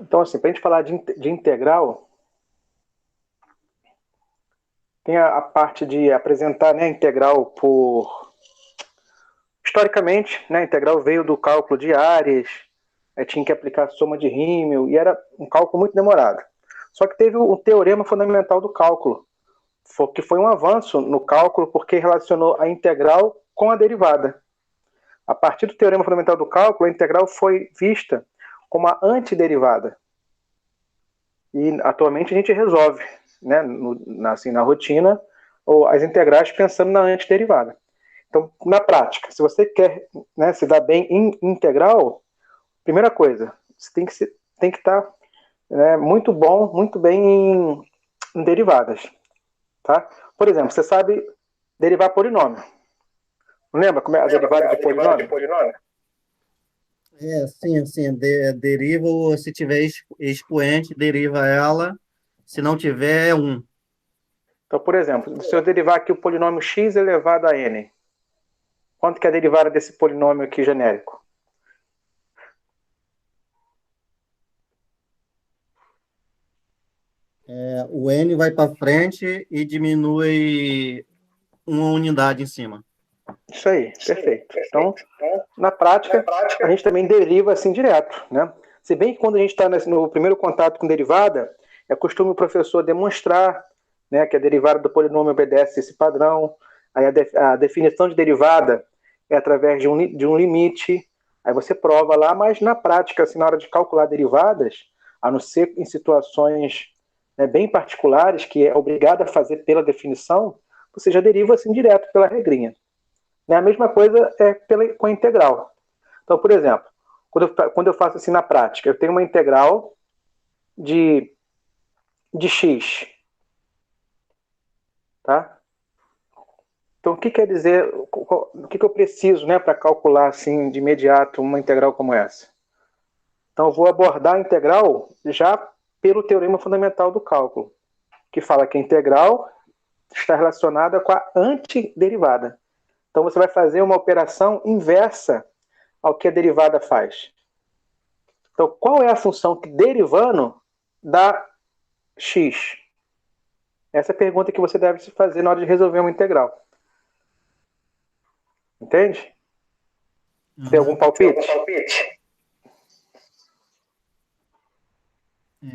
Então, assim, para a gente falar de integral, tem a parte de apresentar, né, a integral por... Historicamente, né, a integral veio do cálculo de áreas, tinha que aplicar a soma de rímel, e era um cálculo muito demorado. Só que teve o teorema fundamental do cálculo, que foi um avanço no cálculo porque relacionou a integral com a derivada. A partir do teorema fundamental do cálculo, a integral foi vista como a antiderivada. E atualmente a gente resolve, né, assim, na rotina, as integrais pensando na antiderivada. Então, na prática, se você quer, né, se dar bem em integral, primeira coisa, você tem que estar, né, muito bom, muito bem em derivadas. Tá? Por exemplo, você sabe derivar polinômio. Não lembra como é a derivada de polinômio? Sim. Deriva, se tiver expoente, deriva ela. Se não tiver, é 1. Então, por exemplo, se eu derivar aqui o polinômio x elevado a n, quanto que é a derivada desse polinômio aqui genérico? O n vai para frente e diminui uma unidade em cima. Isso aí, perfeito. Então, na prática, a gente também deriva assim direto, né? Se bem que quando a gente está no primeiro contato com derivada, é costume o professor demonstrar, né, que a derivada do polinômio obedece esse padrão. Aí a definição de derivada é através de um limite. Aí você prova lá, mas na prática, assim, na hora de calcular derivadas, a não ser em situações, né, bem particulares, que é obrigado a fazer pela definição, você já deriva assim direto pela regrinha. Né? A mesma coisa com a integral. Então, por exemplo, quando eu faço assim na prática, eu tenho uma integral de x. Tá? Então, o que quer dizer, o que eu preciso, né, para calcular assim de imediato uma integral como essa? Então, eu vou abordar a integral já pelo teorema fundamental do cálculo, que fala que a integral está relacionada com a antiderivada. Então, você vai fazer uma operação inversa ao que a derivada faz. Então, qual é a função que derivando dá x? Essa é a pergunta que você deve se fazer na hora de resolver uma integral. Entende? Tem algum Aham. palpite?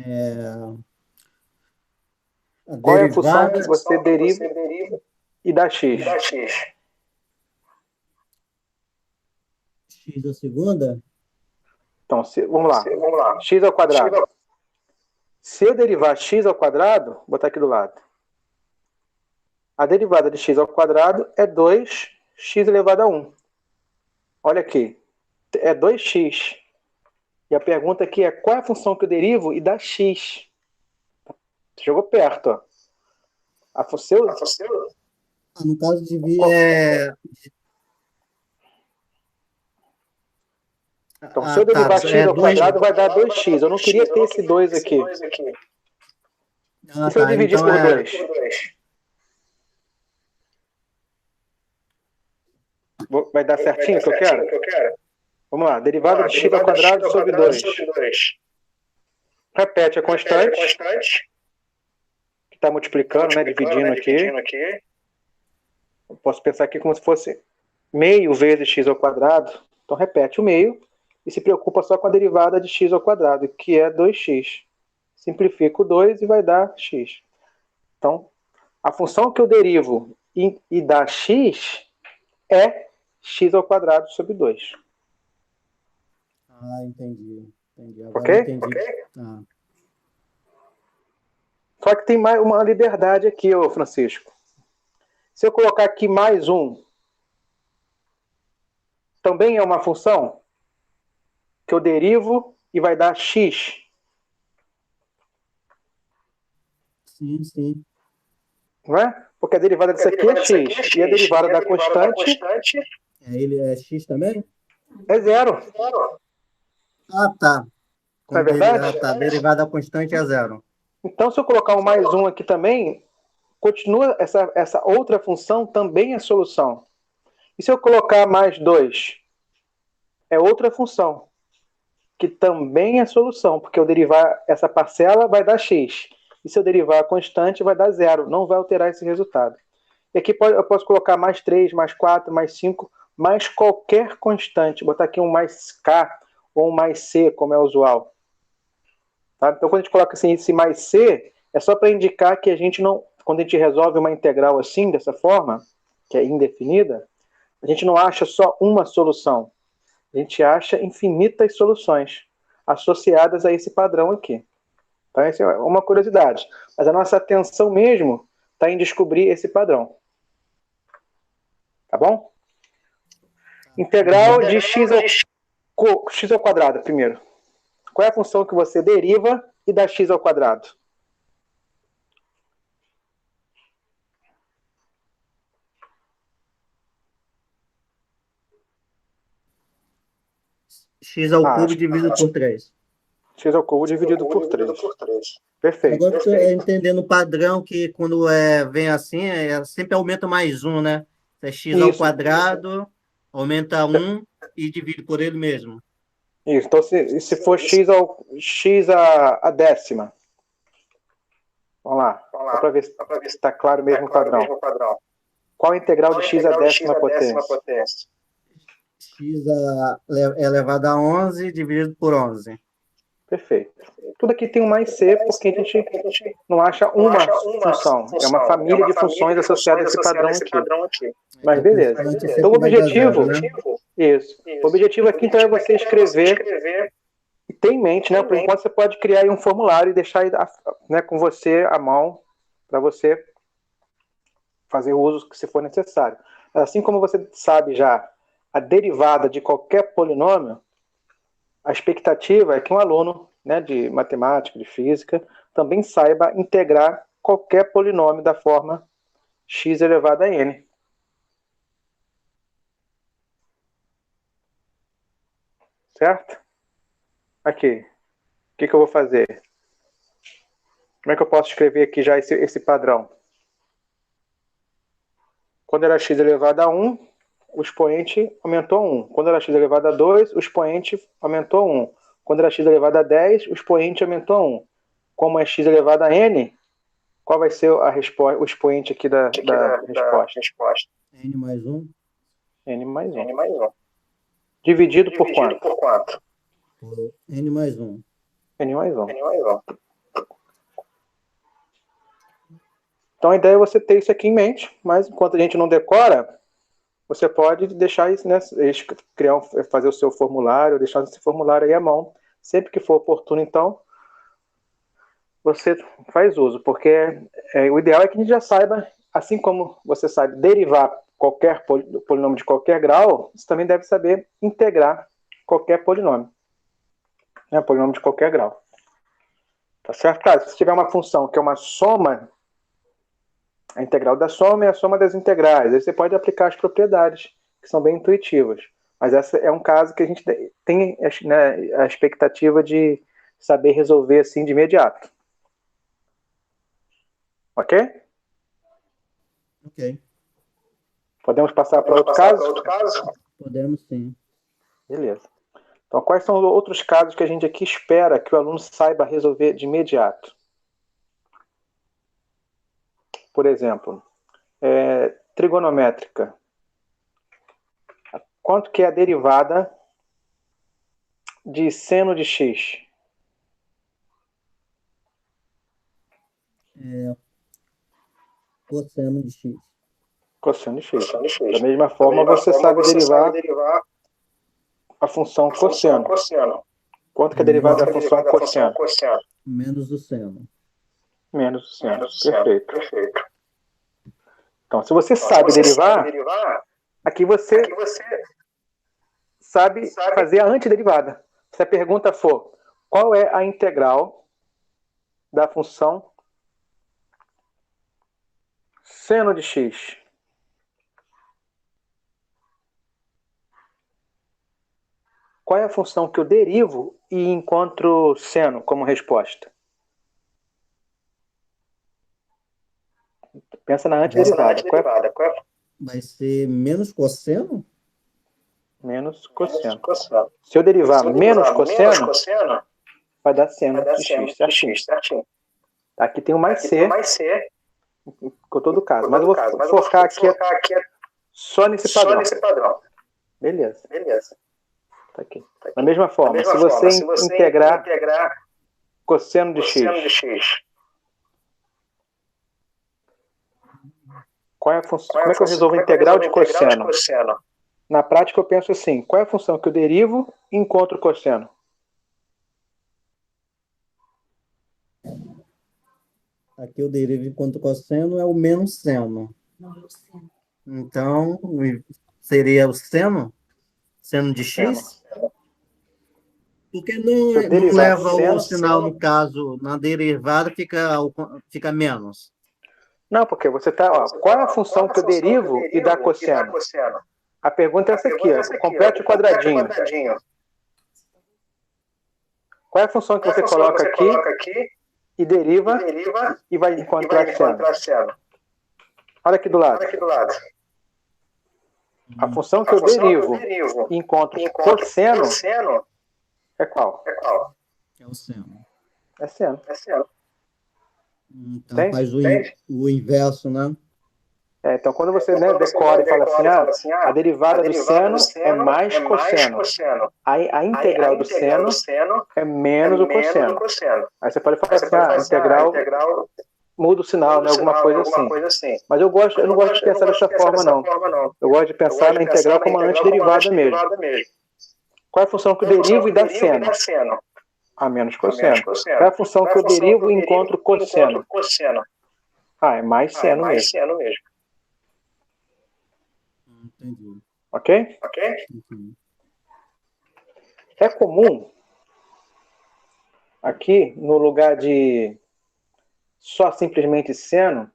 É, a Qual é a função que derivada você deriva e dá x? x da segunda. Então, vamos lá. X ao quadrado. Se eu derivar x ao quadrado, vou botar aqui do lado. A derivada de x ao quadrado é 2x elevado a 1. Olha aqui. É 2x. E a pergunta aqui é qual é a função que eu derivo e dá x? Chegou perto, ó. A função... No caso de Então, se eu tá, derivar x é ao 2. quadrado, vai dar 2x. Eu não queria ter esse 2 aqui. E se eu Tá, dividir então por 2? Vai dar certinho o que eu quero? Vamos lá. Derivada de x ao quadrado sobre 2. Repete a constante, que está multiplicando, né, dividindo aqui. Eu posso pensar aqui como se fosse meio vezes x ao quadrado. Então, repete o meio e se preocupa só com a derivada de x ao quadrado, que é 2x. Simplifica o 2 e vai dar x. Então, a função que eu derivo e dá x é x ao quadrado sobre 2. Entendi. Ok? Agora eu entendi. Tá. Só que tem mais uma liberdade aqui, ô Francisco. Se eu colocar aqui mais um, também é uma função que eu derivo e vai dar x. Sim. Não é? Porque a derivada disso aqui é x. E a derivada da constante Ele é x também? é zero. Tá. Não é verdade? Tá. Derivada constante é 0. Então, se eu colocar um mais um aqui também, continua essa outra função também é solução. E se eu colocar mais 2? É outra função. que também é solução, porque eu derivar essa parcela vai dar x. E se eu derivar a constante, vai dar zero. Não vai alterar esse resultado. E aqui eu posso colocar mais 3, mais 4, mais 5, mais qualquer constante. Botar aqui um mais k ou um mais c, como é usual. Tá? Então, quando a gente coloca assim, esse mais c, é só para indicar que a gente não... Quando a gente resolve uma integral assim, dessa forma, que é indefinida, a gente não acha só uma solução. A gente acha infinitas soluções associadas a esse padrão aqui. Então, essa é uma curiosidade. Mas a nossa atenção mesmo está em descobrir esse padrão. Tá bom? Integral de x ao quadrado, primeiro. Qual é a função que você deriva e dá x ao quadrado? X ao cubo dividido por 3. X ao cubo dividido por 3. Perfeito. Agora estou entendendo o padrão que quando vem assim, sempre aumenta mais um, né? É x ao quadrado, aumenta 1 e divide por ele mesmo. Isso. Então, se for x a décima. Vamos lá. Só para ver se está claro mesmo o padrão. Qual a integral de x a décima potência? X elevado a 11 dividido por 11. Perfeito. Tudo aqui tem um mais c, porque a gente não acha uma função. É uma família de funções associadas a esse padrão aqui. Mas beleza. Então, o objetivo... Isso. O objetivo aqui, então, é você escrever e ter em mente, né? Por enquanto, você pode criar aí um formulário e deixar aí, né, com você à mão, para você fazer o uso que se for necessário. Assim como você sabe já a derivada de qualquer polinômio, a expectativa é que um aluno, né, de matemática, de física, também saiba integrar qualquer polinômio da forma x elevado a n. Certo? Aqui. O que eu vou fazer? Como é que eu posso escrever aqui já esse padrão? Quando era x elevado a 1, o expoente aumentou a 1. Quando era x elevado a 2, o expoente aumentou a 1. Quando era x elevado a 10, o expoente aumentou a 1. Como é x elevado a n, qual vai ser o expoente aqui da resposta? N mais 1. N mais 1. Dividido por quanto? Por N mais 1. N mais 1. Então a ideia é você ter isso aqui em mente, mas enquanto a gente não decora, você pode deixar isso, né, fazer o seu formulário, deixar esse formulário aí à mão. Sempre que for oportuno, então, você faz uso, porque o ideal é que a gente já saiba, assim como você sabe derivar qualquer polinômio de qualquer grau, você também deve saber integrar qualquer polinômio. Né, polinômio de qualquer grau. Tá certo? Claro, se tiver uma função que é uma soma, a integral da soma é a soma das integrais. Aí você pode aplicar as propriedades, que são bem intuitivas. Mas esse é um caso que a gente tem, né, a expectativa de saber resolver assim de imediato. Ok? Ok. Podemos passar para outro caso? Podemos sim. Beleza. Então, quais são os outros casos que a gente aqui espera que o aluno saiba resolver de imediato? Por exemplo, trigonométrica. Quanto que é a derivada de seno de x? Cosseno de x. Cosseno de x. Da mesma forma, você sabe derivar a função cosseno. Quanto que é a derivada da função cosseno? Menos o seno. Menos o seno. Perfeito. Então, se você sabe derivar, aqui você sabe fazer a antiderivada. Se a pergunta for, qual é a integral da função seno de x? Qual é a função que eu derivo e encontro seno como resposta? Pensa na antiderivada. Vai ser menos cosseno? menos cosseno. Se eu derivar menos cosseno, vai dar seno de x certinho. Aqui tem o mais c, com todo caso. Mas eu vou focar aqui só nesse padrão. Beleza. Tá aqui. Da mesma forma, se você integrar cosseno de x, qual é a função? Como é que eu resolvo a integral de cosseno? Na prática, eu penso assim: qual é a função que eu derivo e encontro cosseno? Aqui eu derivo enquanto cosseno é o menos seno. Então, seria o seno? Seno de x? Porque não leva o sinal, no caso, na derivada fica menos. Não, porque você está... Qual é a função que eu derivo e dá cosseno? A pergunta é essa aqui, ó, complete o quadradinho. Qual é a função que você coloca aqui e deriva e vai encontrar seno? Olha aqui do lado. A função que eu derivo e encontro cosseno é qual? É o seno. É seno. Então faz o inverso, né? Então, quando você decora e fala assim, a derivada do seno é mais cosseno. A integral do seno é menos o cosseno. Aí você pode falar assim, a integral muda o sinal, né? Alguma coisa assim. Mas eu não gosto de pensar dessa forma, não. Eu gosto de pensar na integral como uma antiderivada mesmo. Qual é a função que eu derivo e dá seno? A menos cosseno. Qual é a função que eu derivo e encontro cosseno? É mais seno mesmo. Entendi. Ok? É comum, aqui, no lugar de só simplesmente seno,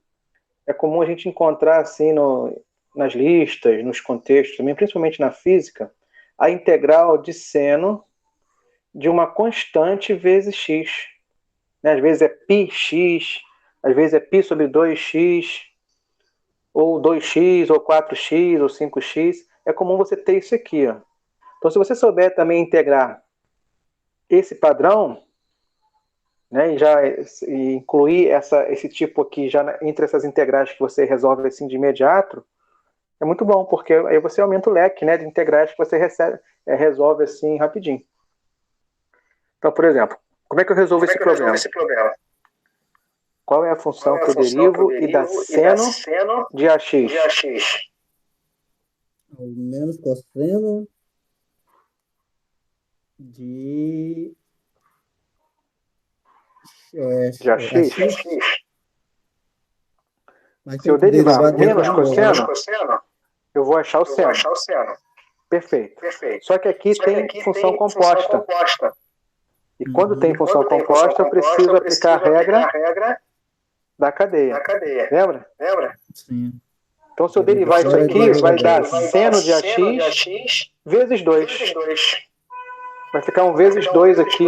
é comum a gente encontrar assim nas listas, nos contextos, também, principalmente na física, a integral de seno de uma constante vezes x. Às vezes é πx, às vezes é π sobre 2x, ou 2x, ou 4x, ou 5x. É comum você ter isso aqui. Ó. Então, se você souber também integrar esse padrão, né, e incluir esse tipo aqui já entre essas integrais que você resolve assim de imediato, é muito bom, porque aí você aumenta o leque, né, de integrais que você resolve assim rapidinho. Então, por exemplo, como é que eu resolvo esse problema? Qual é a função que eu derivo e dá seno de AX? O menos cosseno de AX. Mas se eu derivar menos cosseno, eu vou achar o seno. Perfeito. Só que aqui tem função composta. E quando tem função composta, eu preciso aplicar a regra da cadeia. Lembra? Sim. Então, se eu derivar isso aqui, vai dar seno de AX vezes 2. Vai ficar um vezes 2 aqui.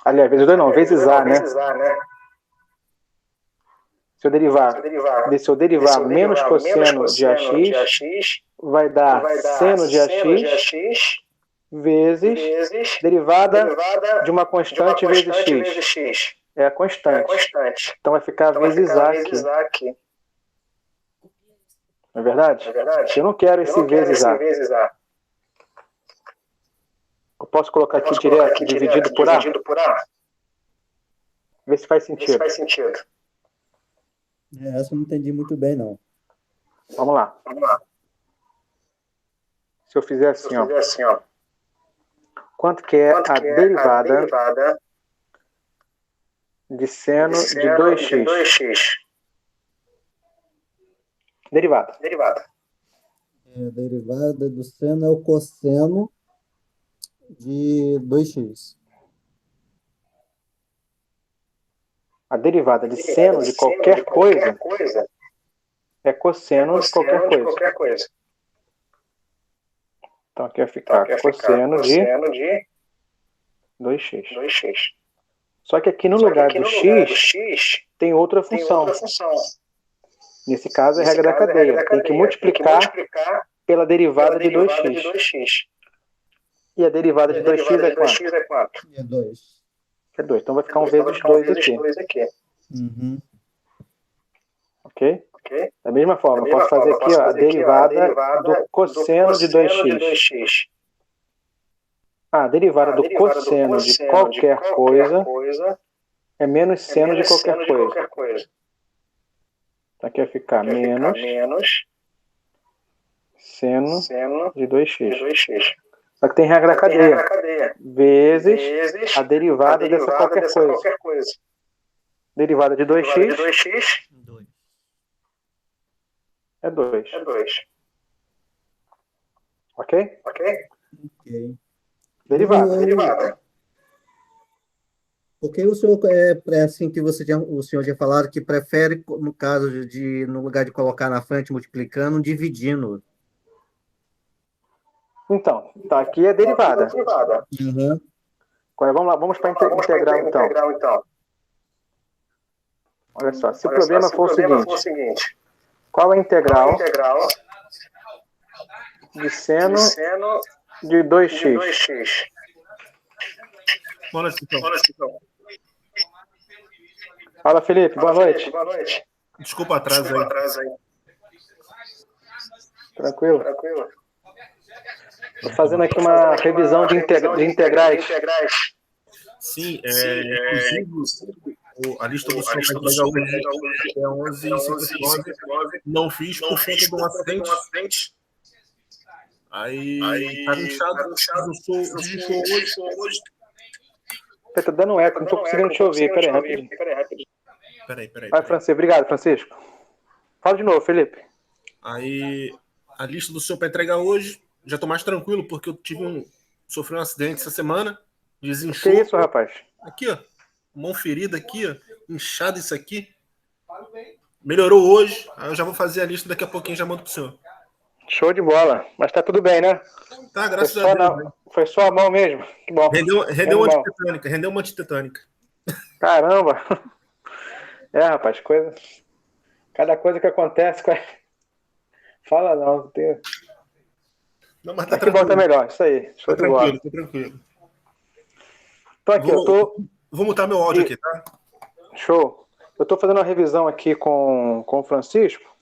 Aliás, vezes 2 não, vezes A, né? Se eu derivar menos cosseno de AX, vai dar seno de AX vezes derivada de uma constante vezes x. É a constante. Então vai ficar vezes A aqui. Não é verdade? Eu não quero esse vezes A. Eu posso colocar aqui direto, dividido por A? Vê se faz sentido. Essa eu não entendi muito bem, não. Vamos lá. Se eu fizer assim, ó. Quanto que é a derivada de seno de 2x? Derivada. A derivada do seno é o cosseno de 2x. A derivada de seno de qualquer coisa é cosseno de qualquer coisa. Então aqui vai ficar cosseno de 2x. Só que aqui no lugar do x tem outra função. Nesse caso é a regra da cadeia. Tem que multiplicar pela derivada de 2x. E a derivada de 2x é quanto? É 2. É 2. Então vai ficar 1 vezes 2 aqui. Uhum. Ok? Da mesma forma, eu posso fazer aqui a derivada do cosseno de 2x. A derivada do cosseno de qualquer coisa é menos seno de qualquer coisa. Então aqui vai ficar menos seno de 2x. Só que tem regra cadeia. Vezes a derivada dessa qualquer coisa. Derivada de 2x 2. é 2. Ok? Ok. Derivada. Porque o senhor, assim que o senhor tinha falado que prefere, no caso de, no lugar de colocar na frente multiplicando, dividindo. Então, tá aqui é derivada. Uhum. Agora vamos lá, vamos para integral então. Olha só, se o problema for o seguinte, qual é a integral de seno de 2x? Boa noite, então. Fala, Felipe, boa noite. Desculpa o atraso aí. Tranquilo? Estou fazendo aqui uma revisão de integrais. Sim, inclusive a lista do som para entregar hoje é 11h59. Não fiz por conta de um acidente. Aí estava inchado, fiz hoje. Tá dando eco, não estou conseguindo te ouvir. Peraí, rapidinho. Peraí. Vai, Francisco. Obrigado, Francisco. Fala de novo, Felipe. Aí a lista do senhor para entregar hoje, já estou mais tranquilo, porque eu sofri um acidente essa semana, desinchou. Que isso, rapaz? Aqui, ó, mão ferida aqui, ó, inchado isso aqui. Melhorou hoje, aí eu já vou fazer a lista daqui a pouquinho, já mando pro senhor. Show de bola. Mas tá tudo bem, né? Tá, graças a Deus. Né? Foi só a mão mesmo. Que bom. Rendeu uma antitetânica. Caramba. Rapaz, cada coisa que acontece. Fala não. Não, mas tá que bom, tá melhor. Isso aí. Show de bola. Tô tranquilo. Então aqui, Vou mutar meu áudio aqui, tá? Show. Eu tô fazendo uma revisão aqui com o Francisco.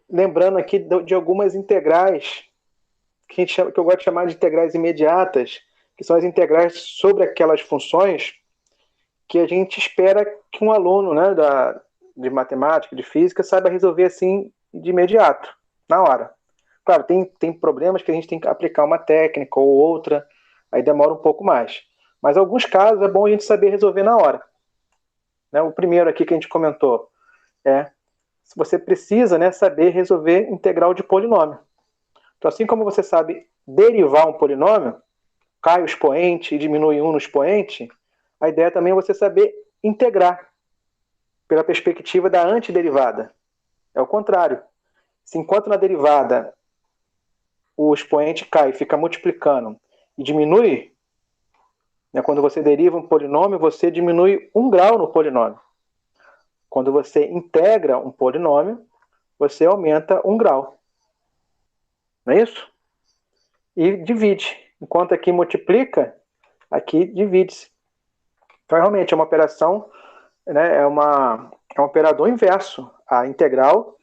Lembrando aqui de algumas integrais que eu gosto de chamar de integrais imediatas, que são as integrais sobre aquelas funções que a gente espera que um aluno, né, de matemática, de física, saiba resolver assim de imediato, na hora. Claro, tem problemas que a gente tem que aplicar uma técnica ou outra, aí demora um pouco mais. Mas em alguns casos é bom a gente saber resolver na hora. Né? O primeiro aqui que a gente comentou se você precisa, né, saber resolver integral de polinômio. Então, assim como você sabe derivar um polinômio, cai o expoente e diminui 1 no expoente, a ideia também é você saber integrar pela perspectiva da antiderivada. É o contrário. Se enquanto na derivada o expoente cai e fica multiplicando e diminui, né, quando você deriva um polinômio, você diminui 1 grau no polinômio. Quando você integra um polinômio, você aumenta 1 grau. Não é isso? E divide. Enquanto aqui multiplica, aqui divide-se. Então, realmente, é uma operação, né, é um operador inverso. A integral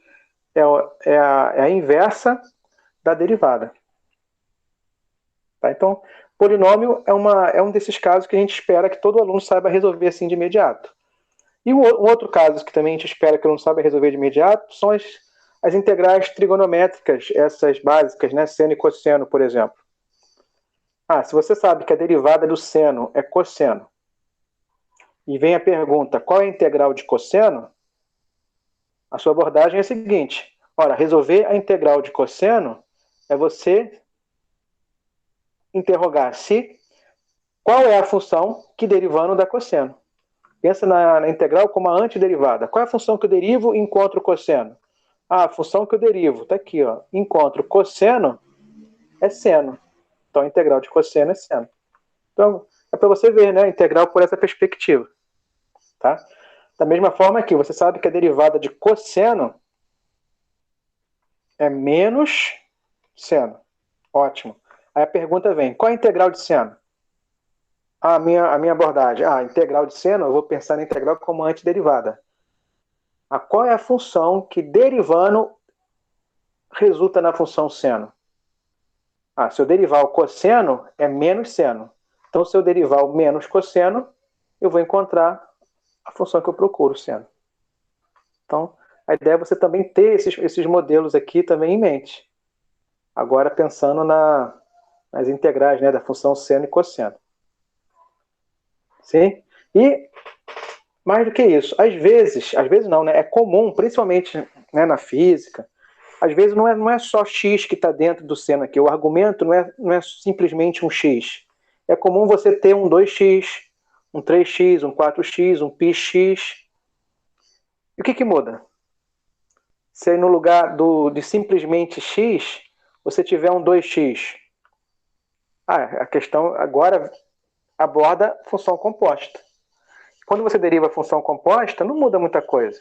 é a inversa da derivada. Tá? Então, polinômio é um desses casos que a gente espera que todo aluno saiba resolver assim de imediato. E um outro caso que também a gente espera que o aluno saiba resolver de imediato são as integrais trigonométricas, essas básicas, né? Seno e cosseno, por exemplo. Se você sabe que a derivada do seno é cosseno, e vem a pergunta, qual é a integral de cosseno? A sua abordagem é a seguinte: ora, resolver a integral de cosseno é você interrogar se qual é a função que derivando dá cosseno. Pensa na integral como a antiderivada. Qual é a função que eu derivo e encontro cosseno? A função que eu derivo, está aqui, ó, encontro cosseno é seno. Então, a integral de cosseno é seno. Então, é para você ver, né, a integral por essa perspectiva. Tá? Da mesma forma aqui, você sabe que a derivada de cosseno é menos Seno. Ótimo. Aí a pergunta vem, qual é a integral de seno? A minha abordagem. Integral de seno, eu vou pensar na integral como antiderivada. Qual é a função que derivando resulta na função seno? Se eu derivar o cosseno, é menos seno. Então, se eu derivar o menos cosseno, eu vou encontrar a função que eu procuro, seno. Então, a ideia é você também ter esses modelos aqui também em mente. Agora, pensando nas integrais, né, da função seno e cosseno. Sim? E, mais do que isso, às vezes não, né, é comum, principalmente, né, na física, às vezes não é só x que está dentro do seno aqui, o argumento não é simplesmente um x. É comum você ter um 2x, um 3x, um 4x, um πx. E o que muda? Se aí no lugar de simplesmente x, você tiver um 2x. A questão agora aborda função composta. Quando você deriva a função composta, não muda muita coisa.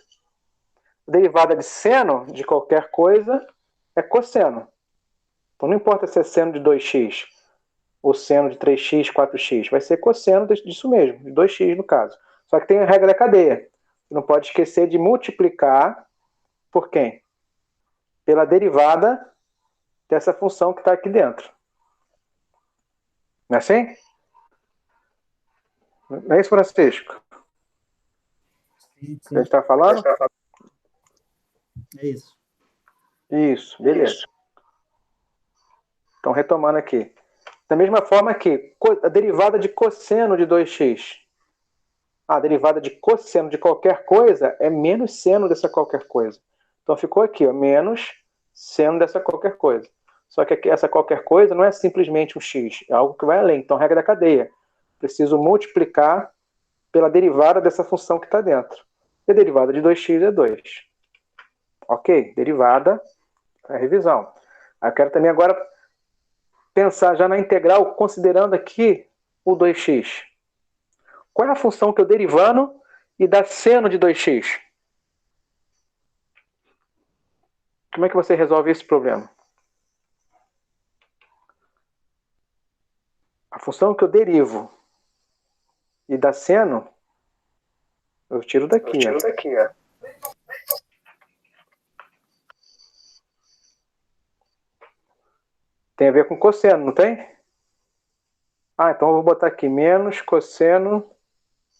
A derivada de seno de qualquer coisa é cosseno. Então não importa se é seno de 2x ou seno de 3x, 4x. Vai ser cosseno disso mesmo, de 2x no caso. Só que tem a regra da cadeia. Você não pode esquecer de multiplicar por quem? Pela derivada dessa função que está aqui dentro. Não é assim? Não é isso, Francisco? Sim, A gente está falando? É isso. Isso, beleza. Então, retomando aqui. Da mesma forma que a derivada de cosseno de 2x. A derivada de cosseno de qualquer coisa é menos seno dessa qualquer coisa. Então, ficou aqui, menos seno dessa qualquer coisa. Só que aqui, essa qualquer coisa não é simplesmente um x, é algo que vai além. Então, regra da cadeia. Preciso multiplicar pela derivada dessa função que está dentro. E a derivada de 2x é 2. Ok, derivada é revisão. Eu quero também agora pensar já na integral, considerando aqui o 2x. Qual é a função que eu derivando e dá seno de 2x? Como é que você resolve esse problema? A função que eu derivo e dá seno, eu tiro daqui. Tem a ver com cosseno, não tem? Então eu vou botar aqui menos cosseno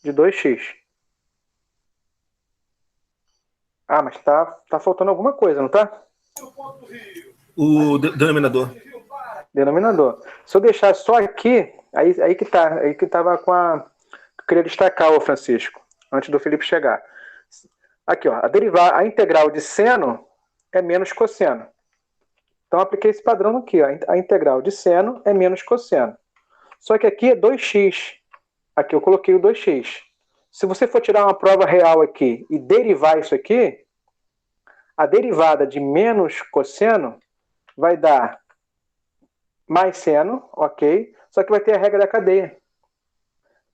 de 2x. Mas tá faltando alguma coisa, não tá? O denominador. Denominador. Se eu deixar só aqui, aí que tá. Aí que tava com a... Eu queria destacar, ô Francisco, antes do Felipe chegar. Aqui, ó, a integral de seno é menos cosseno. Então, eu apliquei esse padrão aqui, ó. A integral de seno é menos cosseno. Só que aqui é 2x. Aqui eu coloquei o 2x. Se você for tirar uma prova real aqui e derivar isso aqui, a derivada de menos cosseno vai dar mais seno, ok? Só que vai ter a regra da cadeia.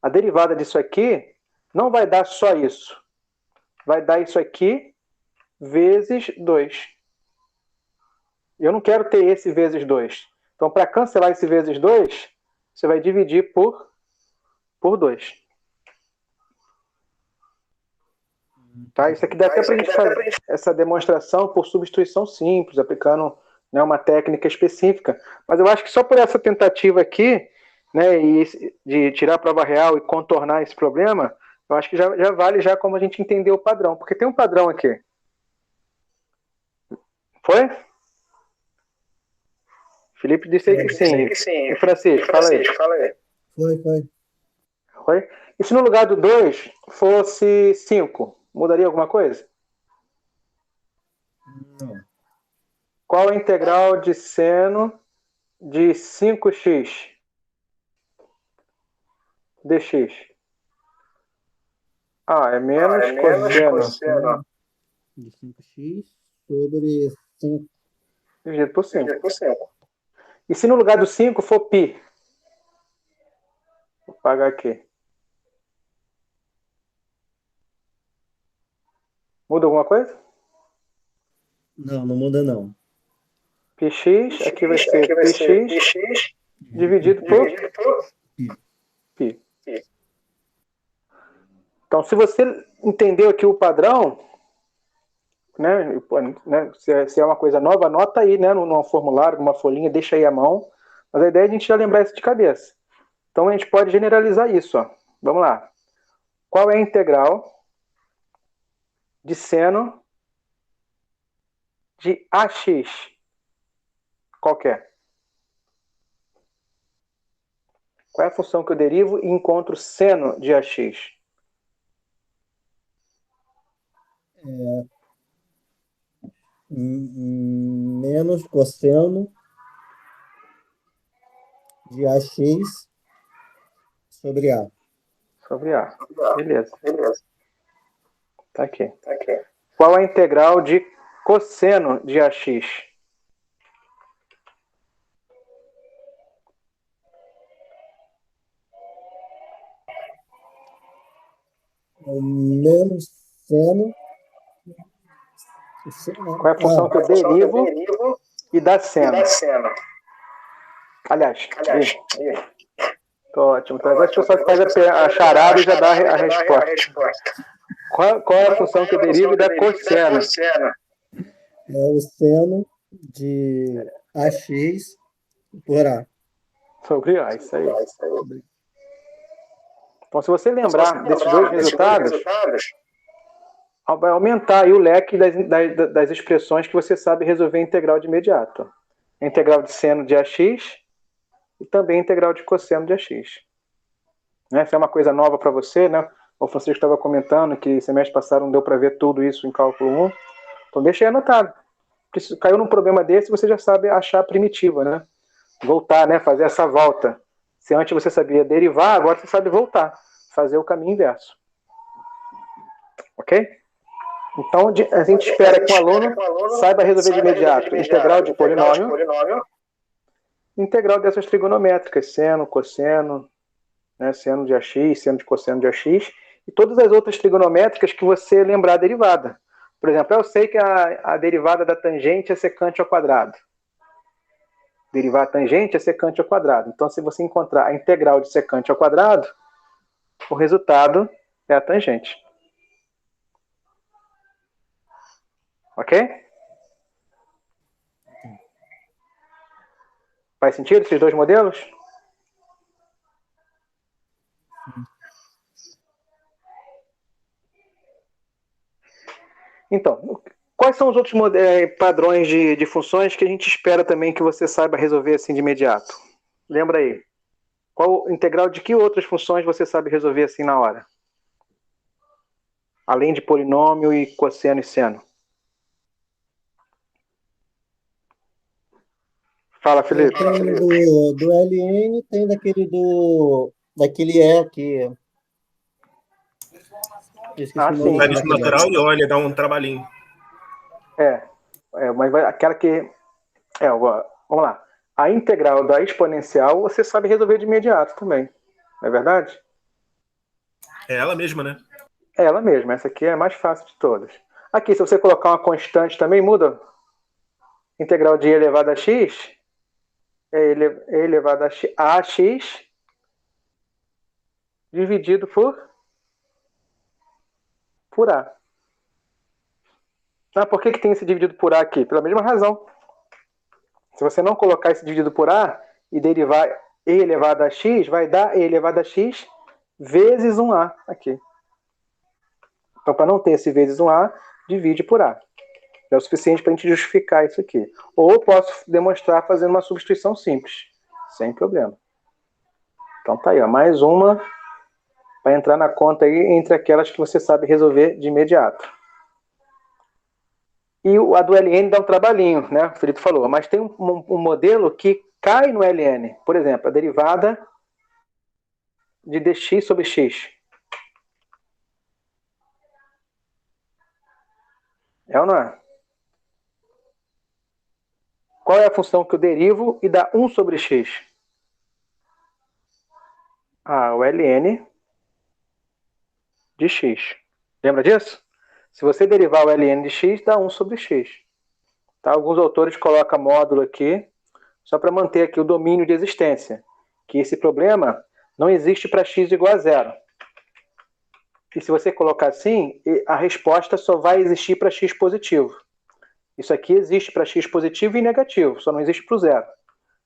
A derivada disso aqui não vai dar só isso. Vai dar isso aqui vezes 2. Eu não quero ter esse vezes 2. Então, para cancelar esse vezes 2, você vai dividir por 2. Tá? Isso aqui dá até para a gente fazer essa demonstração por substituição simples, aplicando, né, uma técnica específica. Mas eu acho que só por essa tentativa aqui, né, de tirar a prova real e contornar esse problema, eu acho que já vale já como a gente entender o padrão. Porque tem um padrão aqui. Foi? Felipe disse aí que sim. E Francisco, fala aí. Foi? E se no lugar do 2 fosse 5, mudaria alguma coisa? Não. Qual a integral de seno de 5x dx? É menos cosseno De 5x sobre 5. dividido por 5. E se no lugar do 5 for π? Vou pagar aqui. Muda alguma coisa? Não muda não. πx, aqui vai ser πx dividido por π. Então, se você entendeu aqui o padrão, né, se é uma coisa nova, anota aí, né, num formulário, numa folhinha, deixa aí à mão. Mas a ideia é a gente já lembrar isso de cabeça. Então, a gente pode generalizar isso. Ó. Vamos lá. Qual é a integral de seno de AX? Qualquer. Qual é a função que eu derivo e encontro seno de AX? Menos cosseno de AX sobre A. Sobre A. Beleza. Tá aqui. Qual a integral de cosseno de AX? Menos seno. Qual é a função que eu derivo e dá seno? Aliás, tô ótimo. Então, agora o pessoal que faz a charada já dá a resposta. Qual é a função que eu derivo e dá cosseno? É o seno de AX por A. Sobre A, isso aí. Então, se você lembrar desses dois resultados, vai aumentar aí o leque das expressões que você sabe resolver a integral de imediato. A integral de seno de AX e também a integral de cosseno de AX. Né? Se é uma coisa nova para você, né? O Francisco estava comentando que semestre passado não deu para ver tudo isso em cálculo 1. Então deixa aí anotado. Se caiu num problema desse, você já sabe achar a primitiva, né? Voltar, né? Fazer essa volta. Se antes você sabia derivar, agora você sabe voltar. Fazer o caminho inverso. Ok? Então, a gente espera que o aluno saiba resolver de imediato integral de polinômio, integral dessas trigonométricas, seno, cosseno, né, seno de AX, seno de cosseno de AX, e todas as outras trigonométricas que você lembrar a derivada. Por exemplo, eu sei que a derivada da tangente é secante ao quadrado. Derivar a tangente é secante ao quadrado. Então, se você encontrar a integral de secante ao quadrado, o resultado é a tangente. Ok? Faz sentido esses dois modelos? Então, quais são os outros padrões de funções que a gente espera também que você saiba resolver assim de imediato? Lembra aí. Qual integral de que outras funções você sabe resolver assim na hora? Além de polinômio e cosseno e seno. Fala, Felipe. Tem do LN, tem daquele E aqui. Sim. Nariz lateral e olha, dá um trabalhinho. Mas aquela que... vamos lá. A integral da exponencial você sabe resolver de imediato também. Não é verdade? É ela mesma, né? É ela mesma. Essa aqui é a mais fácil de todas. Aqui, se você colocar uma constante também, muda. Integral de e elevado a x é e elevado a ax dividido por a. Por que tem esse dividido por a aqui? Pela mesma razão. Se você não colocar esse dividido por a e derivar e elevado a x, vai dar e elevado a x vezes 1a aqui. Então, para não ter esse vezes 1a, divide por a. É o suficiente para a gente justificar isso aqui. Ou eu posso demonstrar fazendo uma substituição simples, sem problema. Então tá aí, ó, mais uma para entrar na conta aí entre aquelas que você sabe resolver de imediato. E a do LN dá um trabalhinho, né? O Felipe falou, mas tem um modelo que cai no LN. Por exemplo, a derivada de dx sobre x. É ou não é? Qual é a função que eu derivo e dá 1 sobre x? O ln de x. Lembra disso? Se você derivar o ln de x, dá 1 sobre x. Tá? Alguns autores colocam módulo aqui, só para manter aqui o domínio de existência, que esse problema não existe para x igual a zero. E se você colocar assim, a resposta só vai existir para x positivo. Isso aqui existe para x positivo e negativo, só não existe para o zero.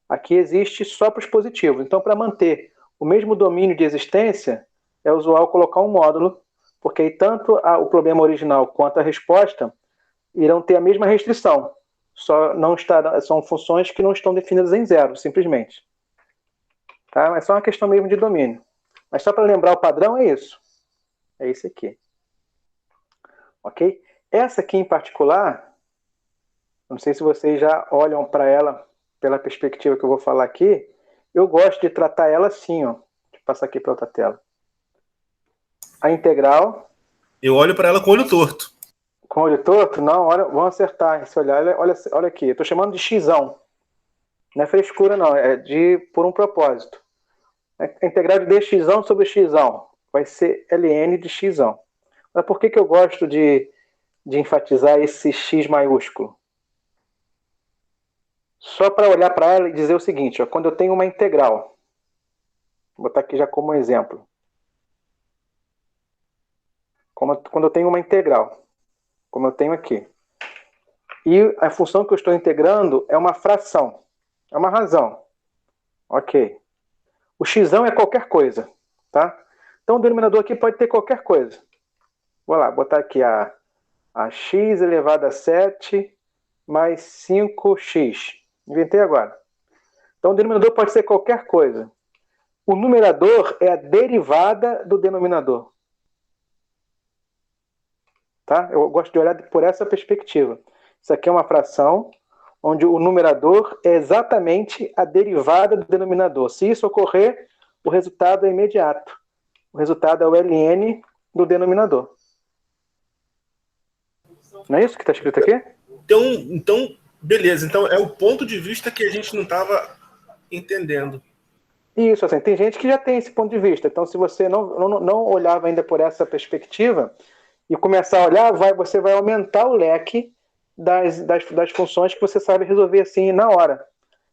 Aqui existe só para os positivos. Então, para manter o mesmo domínio de existência, é usual colocar um módulo, porque aí tanto o problema original quanto a resposta irão ter a mesma restrição. Só não estará, são funções que não estão definidas em zero, simplesmente. Tá? Mas é só uma questão mesmo de domínio. Mas só para lembrar o padrão é isso. É esse aqui. Ok? Essa aqui em particular, não sei se vocês já olham para ela pela perspectiva que eu vou falar aqui, eu gosto de tratar ela assim, ó. Deixa eu passar aqui para outra tela. A integral. Eu olho para ela com o olho torto. Com o olho torto? Não, olha, vamos acertar esse olhar. Olha aqui, eu estou chamando de xão. Não é frescura, não, é por um propósito. A integral de dx sobre xão vai ser ln de xão. Mas por que eu gosto de enfatizar esse x maiúsculo? Só para olhar para ela e dizer o seguinte, ó, quando eu tenho uma integral, vou botar aqui já como exemplo. Quando eu tenho uma integral, como eu tenho aqui, e a função que eu estou integrando é uma fração, é uma razão. Ok. O xão é qualquer coisa, tá? Então o denominador aqui pode ter qualquer coisa. Vou lá, botar aqui a x elevado a 7 mais 5x. Inventei agora. Então o denominador pode ser qualquer coisa. O numerador é a derivada do denominador. Tá? Eu gosto de olhar por essa perspectiva. Isso aqui é uma fração onde o numerador é exatamente a derivada do denominador. Se isso ocorrer, o resultado é imediato. O resultado é o ln do denominador. Não é isso que está escrito aqui? Então, beleza. Então, é o ponto de vista que a gente não estava entendendo. Isso, assim, tem gente que já tem esse ponto de vista. Então, se você não olhava ainda por essa perspectiva e começar a olhar, você vai aumentar o leque das funções que você sabe resolver assim na hora,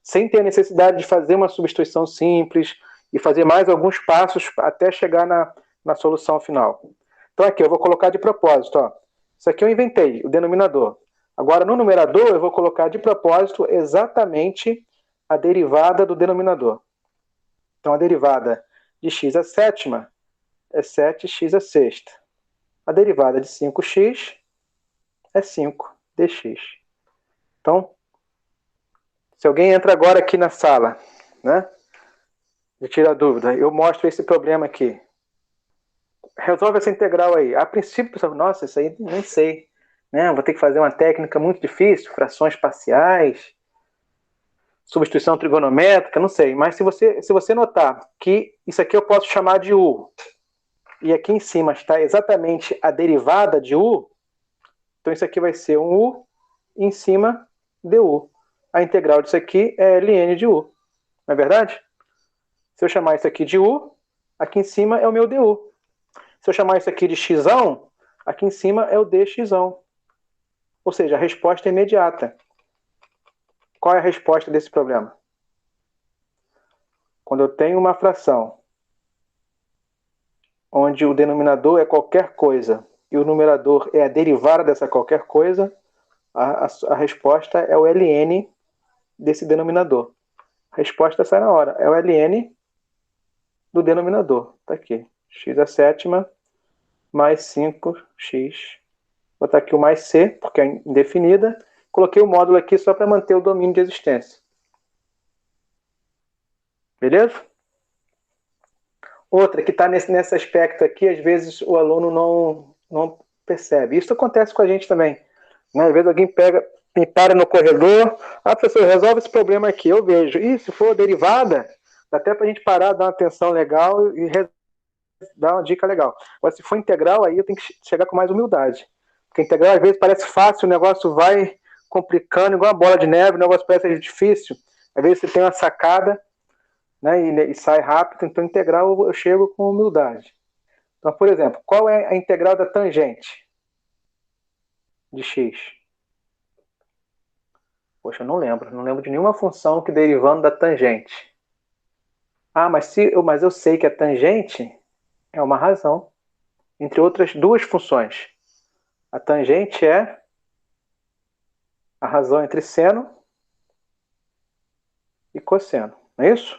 sem ter a necessidade de fazer uma substituição simples e fazer mais alguns passos até chegar na solução final. Então, aqui, eu vou colocar de propósito, ó. Isso aqui eu inventei, o denominador. Agora, no numerador, eu vou colocar de propósito exatamente a derivada do denominador. Então, a derivada de x à sétima é 7x à sexta. A derivada de 5x é 5dx. Então, se alguém entra agora aqui na sala, né, e tira a dúvida, eu mostro esse problema aqui. Resolve essa integral aí. A princípio, pessoal, nossa, isso aí nem sei. Né? Vou ter que fazer uma técnica muito difícil, frações parciais, substituição trigonométrica, não sei. Mas se você notar que isso aqui eu posso chamar de u, e aqui em cima está exatamente a derivada de u, então isso aqui vai ser um u em cima du. A integral disso aqui é ln de u. Não é verdade? Se eu chamar isso aqui de u, aqui em cima é o meu du. Se eu chamar isso aqui de xão, aqui em cima é o dxão. Ou seja, a resposta é imediata. Qual é a resposta desse problema? Quando eu tenho uma fração onde o denominador é qualquer coisa e o numerador é a derivada dessa qualquer coisa, a resposta é o ln desse denominador. A resposta sai na hora. É o ln do denominador. Está aqui. X à sétima mais 5x. Vou botar aqui o mais c, porque é indefinida. Coloquei o módulo aqui só para manter o domínio de existência. Beleza? Outra que está nesse aspecto aqui, às vezes o aluno não percebe. Isso acontece com a gente também. Né? Às vezes alguém me para no corredor, professor, resolve esse problema aqui. Eu vejo. E se for derivada, dá até para a gente parar, dar uma atenção legal e dar uma dica legal. Mas se for integral, aí eu tenho que chegar com mais humildade. Porque integral, às vezes, parece fácil, o negócio vai complicando, igual uma bola de neve, o negócio parece difícil. Às vezes você tem uma sacada, né, e sai rápido, então integral eu chego com humildade. Então, por exemplo, qual é a integral da tangente de x? Poxa, eu não lembro. Não lembro de nenhuma função que derivando da tangente. Ah, mas eu sei que a tangente é uma razão, entre outras duas funções. A tangente é a razão entre seno e cosseno. Não é isso?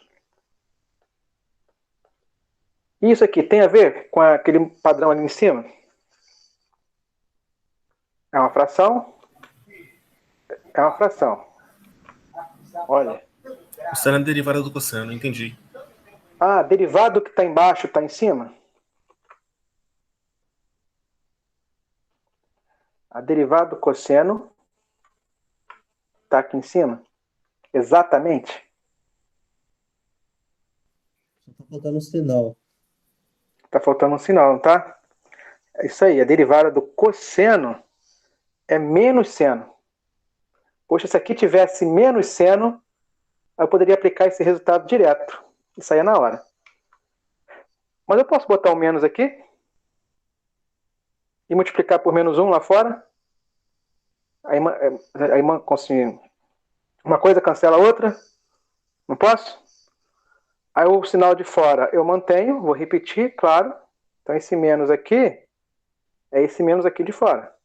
E isso aqui tem a ver com aquele padrão ali em cima? É uma fração? É uma fração. Olha. O seno é derivada do cosseno, entendi. Ah, derivado que está embaixo está em cima? A derivada do cosseno está aqui em cima? Exatamente? Só tá faltando um sinal. Está faltando um sinal, não tá? É isso aí, a derivada do cosseno é menos seno. Poxa, se aqui tivesse menos seno, eu poderia aplicar esse resultado direto. E sair na hora. Mas eu posso botar o menos aqui? E multiplicar por menos 1 lá fora? Aí uma coisa cancela a outra? Não posso? Aí o sinal de fora eu mantenho, vou repetir, claro. Então esse menos aqui é esse menos aqui de fora.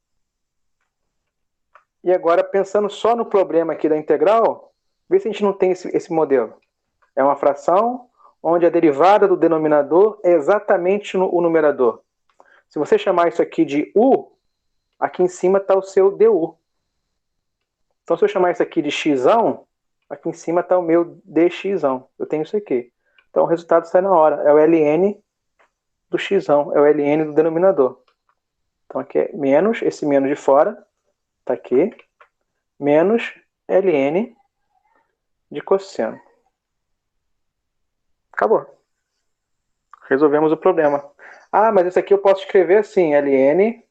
E agora, pensando só no problema aqui da integral, vê se a gente não tem esse modelo. É uma fração onde a derivada do denominador é exatamente o numerador. Se você chamar isso aqui de u, aqui em cima está o seu du. Então, se eu chamar isso aqui de x, aqui em cima está o meu dx. Eu tenho isso aqui. Então, o resultado sai na hora. É o ln do x, é o ln do denominador. Então, aqui é menos, esse menos de fora, está aqui, menos ln de cosseno. Acabou. Resolvemos o problema. Ah, mas isso aqui eu posso escrever assim, ln,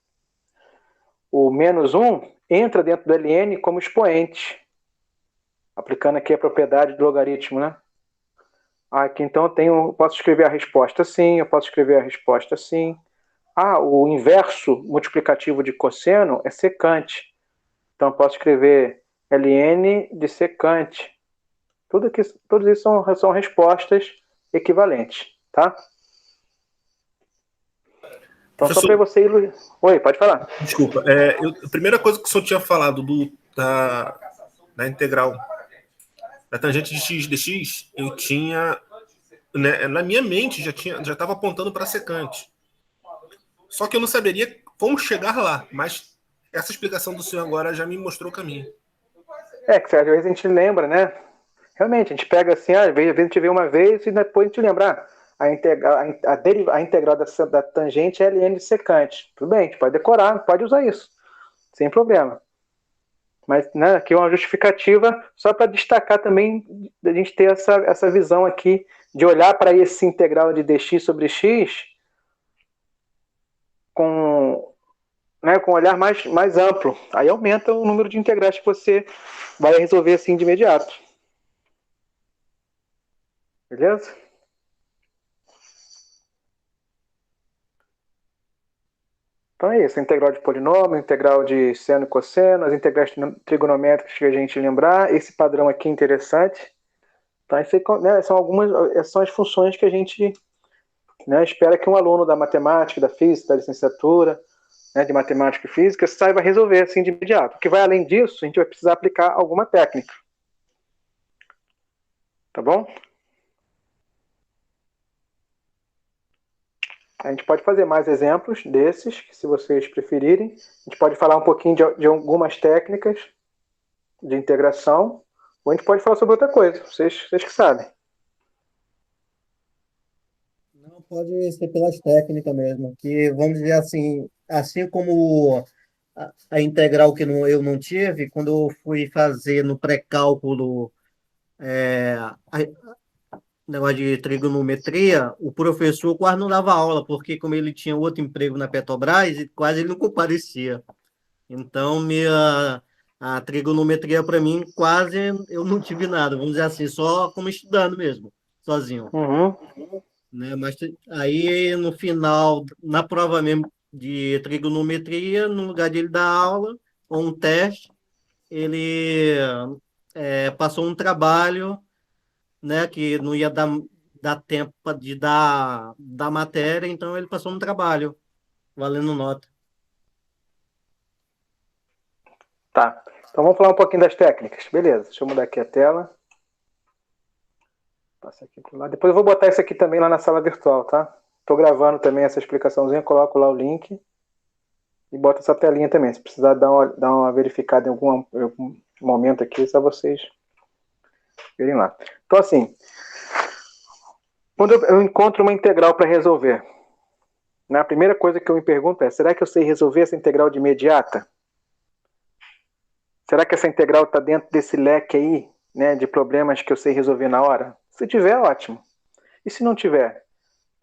o menos 1 entra dentro do ln como expoente, aplicando aqui a propriedade do logaritmo, né? Aqui então eu posso escrever a resposta assim, eu posso escrever a resposta assim. Ah, o inverso multiplicativo de cosseno é secante. Então eu posso escrever ln de secante. Todos isso são respostas equivalentes, tá? Então, Professor, só para você ir... Oi, pode falar. desculpa. A primeira coisa que o senhor tinha falado da integral da tangente de x dx, eu tinha, né, na minha mente já estava apontando para secante. Só que eu não saberia como chegar lá, mas essa explicação do senhor agora já me mostrou o caminho. Que às vezes a gente lembra, né? Realmente, a gente pega assim, às vezes a gente vê uma vez e depois a gente lembra, a integral da tangente é ln de secante. Tudo bem, a gente pode decorar, pode usar isso, sem problema. Mas, né, aqui é uma justificativa só para destacar também da gente ter essa visão aqui de olhar para esse integral de dx sobre x com um olhar mais amplo. Aí aumenta o número de integrais que você vai resolver assim de imediato. Beleza? Então é isso, integral de polinômio, integral de seno e cosseno, as integrais trigonométricas que a gente lembrar, esse padrão aqui é interessante. Então, né, são as funções que a gente, né, espera que um aluno da matemática, da física, da licenciatura, né, de matemática e física saiba resolver assim de imediato. O que vai além disso, a gente vai precisar aplicar alguma técnica. Tá bom? A gente pode fazer mais exemplos desses, se vocês preferirem. A gente pode falar um pouquinho de algumas técnicas de integração, ou a gente pode falar sobre outra coisa, vocês que sabem. Não, pode ser pelas técnicas mesmo, que vamos dizer assim como a integral que eu não tive, quando eu fui fazer no pré-cálculo negócio de trigonometria, o professor quase não dava aula, porque como ele tinha outro emprego na Petrobras, quase ele não comparecia. Então, a trigonometria para mim quase eu não tive nada, vamos dizer assim, só como estudando mesmo, sozinho. Uhum. Né? Mas aí no final, na prova mesmo de trigonometria, no lugar de ele dar aula ou um teste, ele passou um trabalho, né, que não ia dar tempo de dar matéria, então ele passou um trabalho, valendo nota. Tá. Então vamos falar um pouquinho das técnicas. Beleza, deixa eu mudar aqui a tela. Passa aqui pro lado. Depois eu vou botar isso aqui também lá na sala virtual, tá? Estou gravando também essa explicaçãozinha, coloco lá o link e boto essa telinha também. Se precisar dar uma verificada em algum momento aqui, só vocês verem lá. Então, assim, quando eu encontro uma integral para resolver, né, a primeira coisa que eu me pergunto é: será que eu sei resolver essa integral de imediata? Será que essa integral está dentro desse leque aí, né, de problemas que eu sei resolver na hora? Se tiver, ótimo. E se não tiver?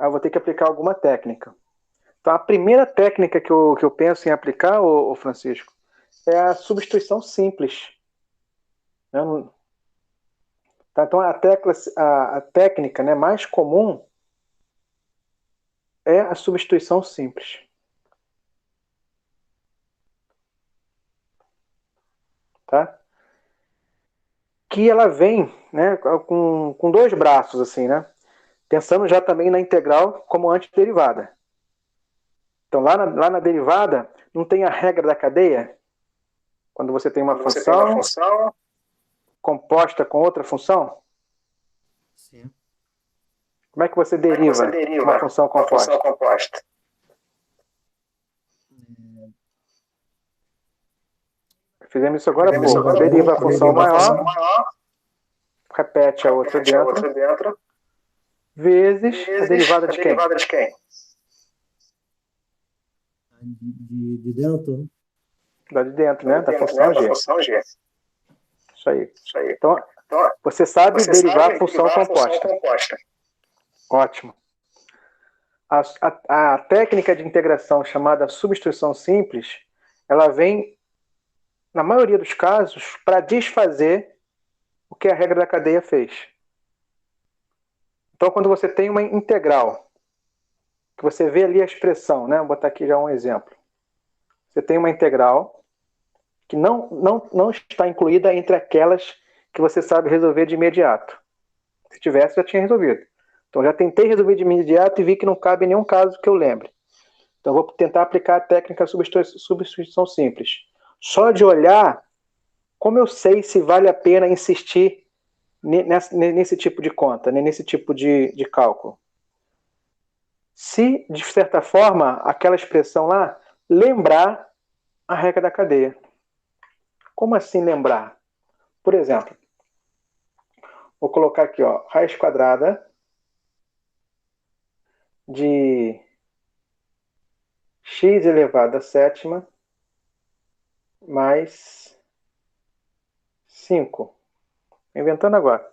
Eu vou ter que aplicar alguma técnica. Então, a primeira técnica que eu penso em aplicar, ô Francisco, é a substituição simples. Tá? Então, a técnica, né, mais comum é a substituição simples. Tá? Que ela vem, né, com dois braços, assim, né? Pensando já também na integral como antiderivada. Então, lá na derivada, não tem a regra da cadeia? Quando você tem uma função composta com outra função? Sim. Como é que você deriva uma função composta? Fizemos isso agora há pouco. Deriva a função maior, repete a outra dentro, vezes a derivada de quem? De dentro? Da de dentro, né? Da função G. Isso aí. Então, você sabe derivar a função composta. Ótimo. A técnica de integração chamada substituição simples, ela vem, na maioria dos casos, para desfazer o que a regra da cadeia fez. Então, quando você tem uma integral, que você vê ali a expressão, né? Vou botar aqui já um exemplo. Você tem uma integral que não está incluída entre aquelas que você sabe resolver de imediato. Se tivesse, já tinha resolvido. Então, já tentei resolver de imediato e vi que não cabe em nenhum caso que eu lembre. Então, vou tentar aplicar a técnica substituição simples. Só de olhar, como eu sei se vale a pena insistir nesse tipo de conta, nesse tipo de cálculo? Se, de certa forma, aquela expressão lá lembrar a regra da cadeia. Como assim lembrar? Por exemplo, vou colocar aqui, ó, raiz quadrada de x elevado à sétima mais 5. Inventando agora.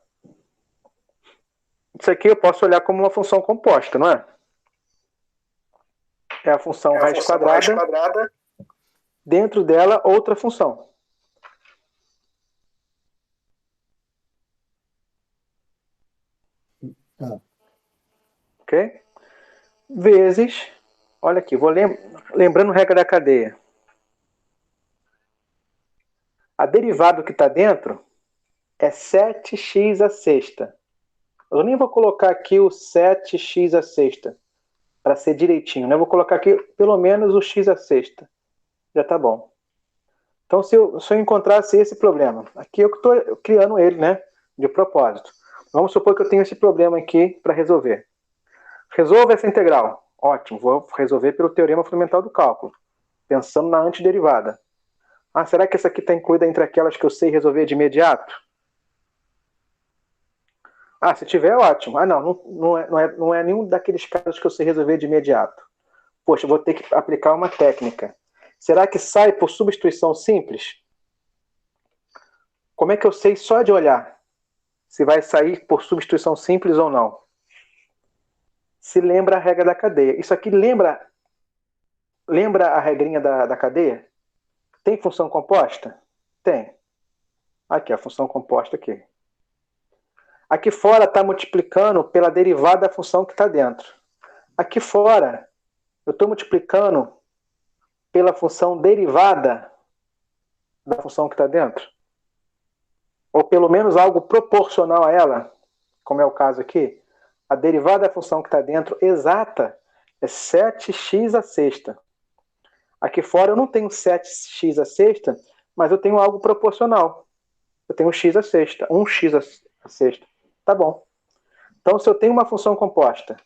Isso aqui eu posso olhar como uma função composta, não é? É a função raiz quadrada, dentro dela outra função. Tá. Ok? Vezes, olha aqui, vou lembrando regra da cadeia. A derivada que está dentro é 7x à sexta. Eu nem vou colocar aqui o 7x à sexta, para ser direitinho, né? Eu vou colocar aqui pelo menos o x à sexta. Já está bom. Então, se eu encontrasse esse problema, aqui eu estou criando ele, né? De propósito. Vamos supor que eu tenho esse problema aqui para resolver. Resolva essa integral. Ótimo, vou resolver pelo teorema fundamental do cálculo, pensando na antiderivada. Ah, será que essa aqui está incluída entre aquelas que eu sei resolver de imediato? Ah, se tiver, ótimo. Ah, não é nenhum daqueles casos que eu sei resolver de imediato. Poxa, eu vou ter que aplicar uma técnica. Será que sai por substituição simples? Como é que eu sei só de olhar se vai sair por substituição simples ou não? Se lembra a regra da cadeia. Isso aqui lembra a regrinha da cadeia? Tem função composta? Tem. Aqui, a função composta aqui. Aqui fora está multiplicando pela derivada da função que está dentro. Aqui fora, eu estou multiplicando pela função derivada da função que está dentro? Ou pelo menos algo proporcional a ela, como é o caso aqui? A derivada da função que está dentro exata é 7x à sexta. Aqui fora eu não tenho 7x à sexta, mas eu tenho algo proporcional. Eu tenho x à sexta, 1x à sexta. Tá bom. Então, se eu tenho uma função composta,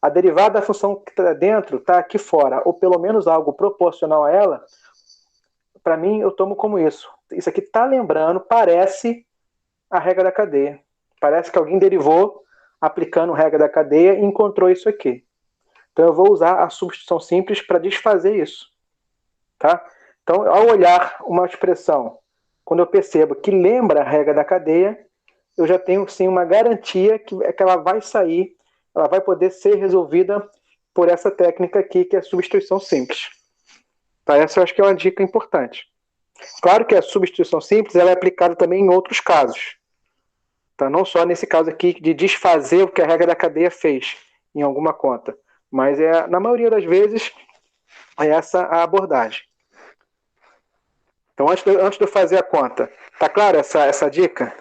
a derivada da função que está dentro está aqui fora, ou pelo menos algo proporcional a ela, para mim eu tomo como isso. Isso aqui está lembrando, parece a regra da cadeia. Parece que alguém derivou aplicando a regra da cadeia e encontrou isso aqui. Então eu vou usar a substituição simples para desfazer isso. Tá? Então, ao olhar uma expressão, quando eu percebo que lembra a regra da cadeia, eu já tenho sim uma garantia que ela vai sair, ela vai poder ser resolvida por essa técnica aqui, que é a substituição simples. Tá? Essa eu acho que é uma dica importante. Claro que a substituição simples ela é aplicada também em outros casos. Tá? Não só nesse caso aqui de desfazer o que a regra da cadeia fez em alguma conta, mas na maioria das vezes é essa a abordagem. Então, antes de eu fazer a conta, tá claro essa dica?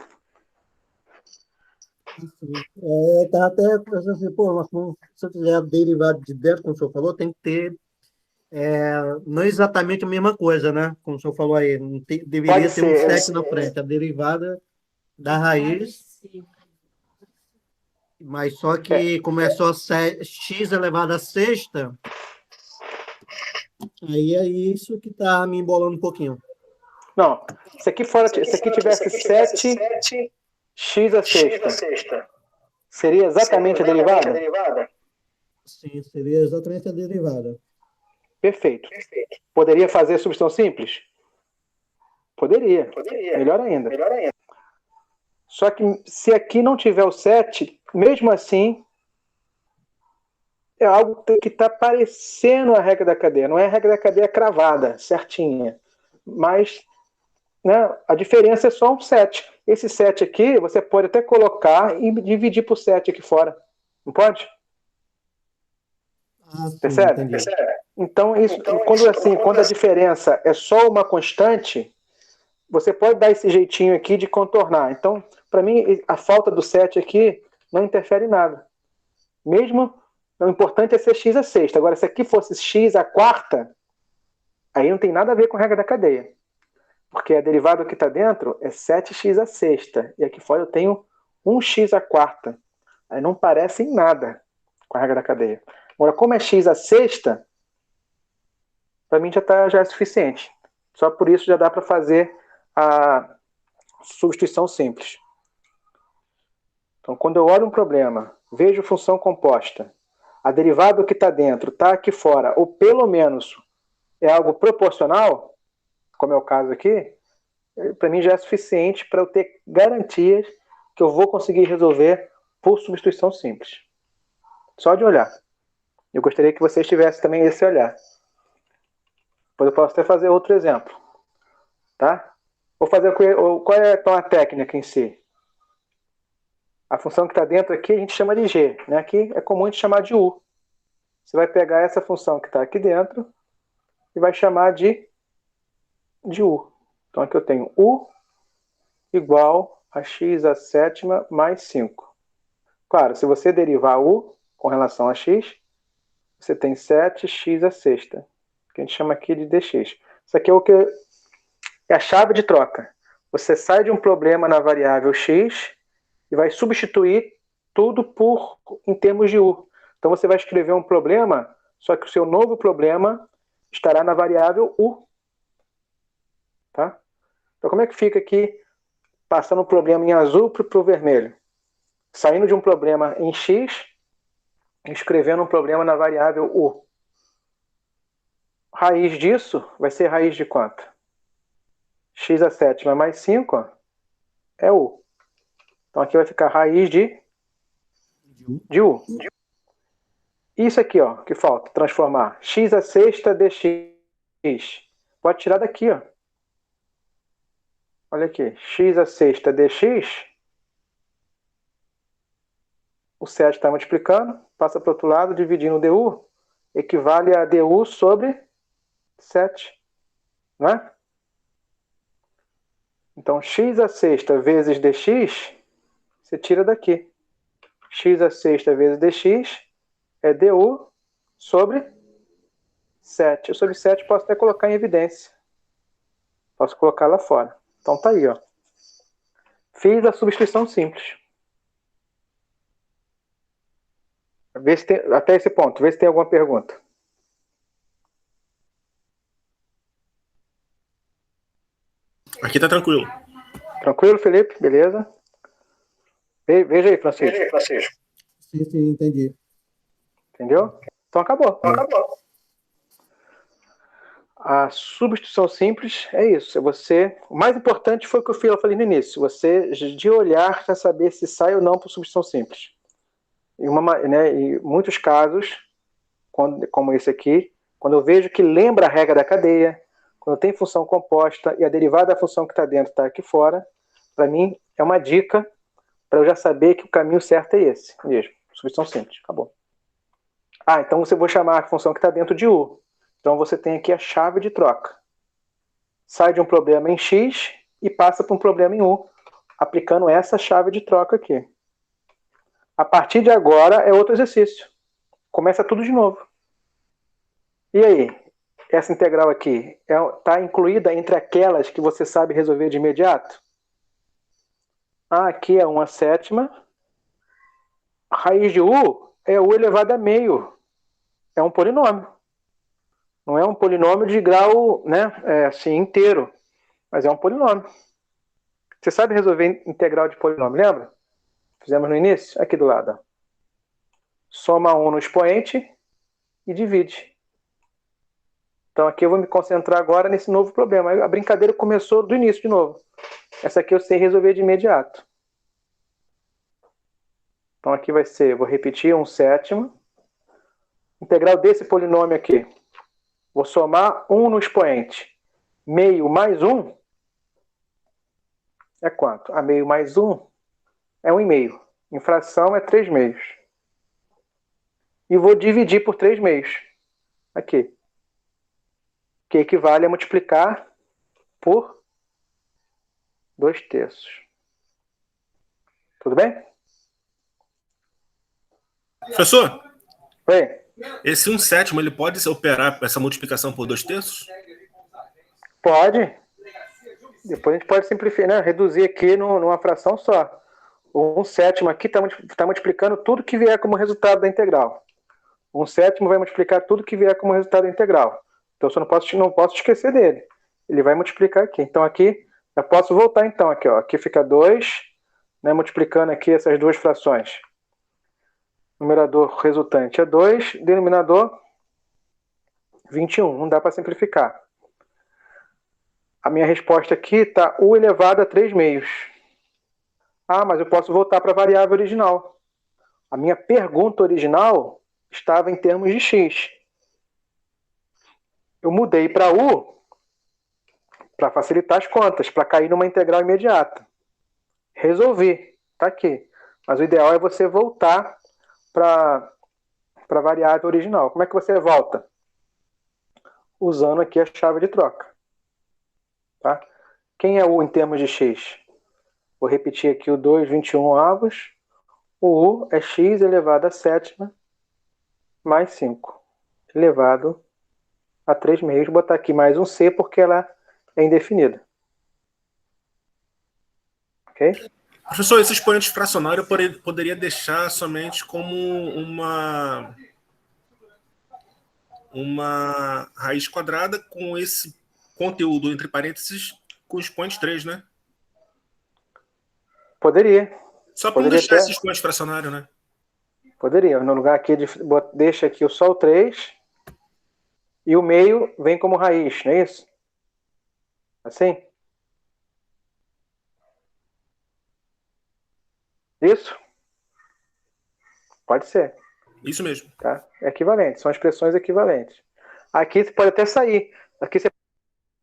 Tá até pensando assim, pô, mas se eu fizer a derivada de dentro, como o senhor falou, tem que ter não exatamente a mesma coisa, né? Como o senhor falou aí, não deveria ter um 7 na frente, a derivada da raiz, mas só que como é só x elevado à sexta, aí é isso que tá me embolando um pouquinho. Não, se aqui tivesse 7x à sexta, seria exatamente a derivada? Sim, seria exatamente a derivada. Perfeito. Poderia fazer substituição simples? Poderia. Melhor ainda. Só que se aqui não tiver o 7, mesmo assim, é algo que está parecendo a regra da cadeia. Não é a regra da cadeia cravada, certinha. Mas, né, a diferença é só um 7. Esse 7 aqui, você pode até colocar e dividir por 7 aqui fora. Não pode? Sim, Percebe? Então, quando a diferença é só uma constante, você pode dar esse jeitinho aqui de contornar. Então, para mim, a falta do 7 aqui não interfere em nada. Mesmo, o importante é ser x à sexta. Agora, se aqui fosse x à quarta, aí não tem nada a ver com a regra da cadeia. Porque a derivada que está dentro é 7x à sexta. E aqui fora eu tenho 1x à quarta. Aí não parece em nada com a regra da cadeia. Agora, como é x à sexta, para mim já é suficiente. Só por isso já dá para fazer a substituição simples. Então, quando eu olho um problema, vejo função composta, a derivada que está dentro está aqui fora, ou pelo menos é algo proporcional, como é o caso aqui, para mim já é suficiente para eu ter garantias que eu vou conseguir resolver por substituição simples. Só de olhar. Eu gostaria que vocês tivessem também esse olhar. Depois eu posso até fazer outro exemplo. Tá? Vou fazer qual é então a técnica em si. A função que está dentro aqui a gente chama de g. Né? Aqui é comum a gente chamar de u. Você vai pegar essa função que está aqui dentro e vai chamar de u. Então aqui eu tenho u igual a x à sétima mais 5. Claro, se você derivar u com relação a x, você tem 7x à sexta, que a gente chama aqui de dx. Isso aqui é a chave de troca. Você sai de um problema na variável x e vai substituir tudo em termos de u. Então você vai escrever um problema, só que o seu novo problema estará na variável u. Tá? Então como é que fica aqui, passando o problema em azul para o vermelho? Saindo de um problema em x, escrevendo um problema na variável u. Raiz disso vai ser raiz de quanto? X à sétima mais 5 é u. Então aqui vai ficar raiz de u. Isso aqui, ó, que falta, transformar x à sexta dx. Pode tirar daqui, ó. Olha aqui, x à sexta dx, o 7 está multiplicando, passa para o outro lado, dividindo du, equivale a du sobre 7, não é? Então, x à sexta vezes dx, você tira daqui. X à sexta vezes dx é du sobre 7. Eu sobre 7 posso até colocar em evidência. Posso colocar lá fora. Então tá aí, ó. Fiz a substituição simples. Vê se tem, até esse ponto, vê se tem alguma pergunta. Aqui tá tranquilo. Tranquilo, Felipe? Beleza? Veja aí, Francisco. Sim, entendi. Entendeu? Então acabou. A substituição simples é isso. O mais importante foi o que eu falei no início. Você, de olhar, já saber se sai ou não por substituição simples. Em muitos casos, como esse aqui, quando eu vejo que lembra a regra da cadeia, quando tem função composta e a derivada da função que está dentro está aqui fora, para mim é uma dica para eu já saber que o caminho certo é esse mesmo. Substituição simples. Acabou. Então você vai chamar a função que está dentro de U. Então você tem aqui a chave de troca. Sai de um problema em X e passa para um problema em U, aplicando essa chave de troca aqui. A partir de agora é outro exercício. Começa tudo de novo. E aí? Essa integral aqui está incluída entre aquelas que você sabe resolver de imediato? Aqui é 1/7. A raiz de U é U elevado a meio. É um polinômio. Não é um polinômio de grau, assim, inteiro, mas é um polinômio. Você sabe resolver integral de polinômio, lembra? Fizemos no início? Aqui do lado. Ó. Soma 1 no expoente e divide. Então aqui eu vou me concentrar agora nesse novo problema. A brincadeira começou do início de novo. Essa aqui eu sei resolver de imediato. Então aqui vai ser, vou repetir, 1/7. Integral desse polinômio aqui. Vou somar 1 no expoente. Meio mais 1 é quanto? Meio mais 1 é 1,5. Em fração é 3 meios. E vou dividir por 3 meios. Aqui. Que equivale a multiplicar por 2/3. Tudo bem? Professor? Oi. Esse 1/7, ele pode operar essa multiplicação por 2/3? Pode. Depois a gente pode simplificar, né? Reduzir aqui numa fração só. O 1/7 aqui está multiplicando tudo que vier como resultado da integral. 1/7 vai multiplicar tudo que vier como resultado da integral. Então eu não posso esquecer dele. Ele vai multiplicar aqui. Então aqui, eu posso voltar então aqui, ó. Aqui fica 2, né, multiplicando aqui essas duas frações. Numerador resultante é 2, denominador 21. Não dá para simplificar. A minha resposta aqui está U elevado a 3 meios. Mas eu posso voltar para a variável original. A minha pergunta original estava em termos de x. Eu mudei para U para facilitar as contas, para cair numa integral imediata. Resolvi. Está aqui. Mas o ideal é você voltar para a variável original. Como é que você volta? Usando aqui a chave de troca. Tá? Quem é U em termos de x? Vou repetir aqui o 2, 21 avos. O U é x elevado a 7 mais 5 elevado a 3 meios. Vou botar aqui mais um c porque ela é indefinida. Ok? Professor, esse expoente fracionário eu poderia deixar somente como uma raiz quadrada com esse conteúdo entre parênteses com expoente 3, né? Poderia. Só para não deixar esse expoente fracionário, né? Poderia. No lugar aqui, deixa aqui só o 3 e o meio vem como raiz, não é isso? Assim? Isso? Pode ser. Isso mesmo. Tá? É equivalente, são expressões equivalentes. Aqui você pode até sair. Aqui você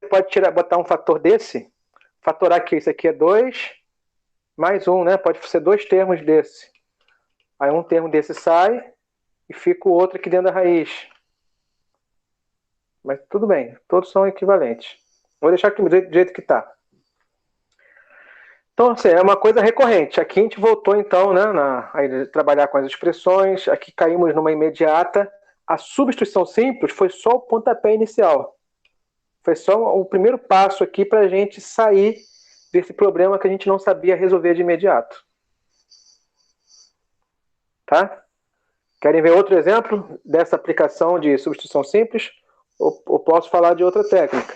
pode botar um fator desse, fatorar aqui, isso aqui é 2 mais 1, né? Pode ser 2 termos desse. Aí um termo desse sai e fica o outro aqui dentro da raiz. Mas tudo bem, todos são equivalentes. Vou deixar aqui do jeito que está. Então, assim, é uma coisa recorrente. Aqui a gente voltou, então, né, a trabalhar com as expressões. Aqui caímos numa imediata. A substituição simples foi só o pontapé inicial. Foi só o primeiro passo aqui para a gente sair desse problema que a gente não sabia resolver de imediato. Tá? Querem ver outro exemplo dessa aplicação de substituição simples? Ou posso falar de outra técnica?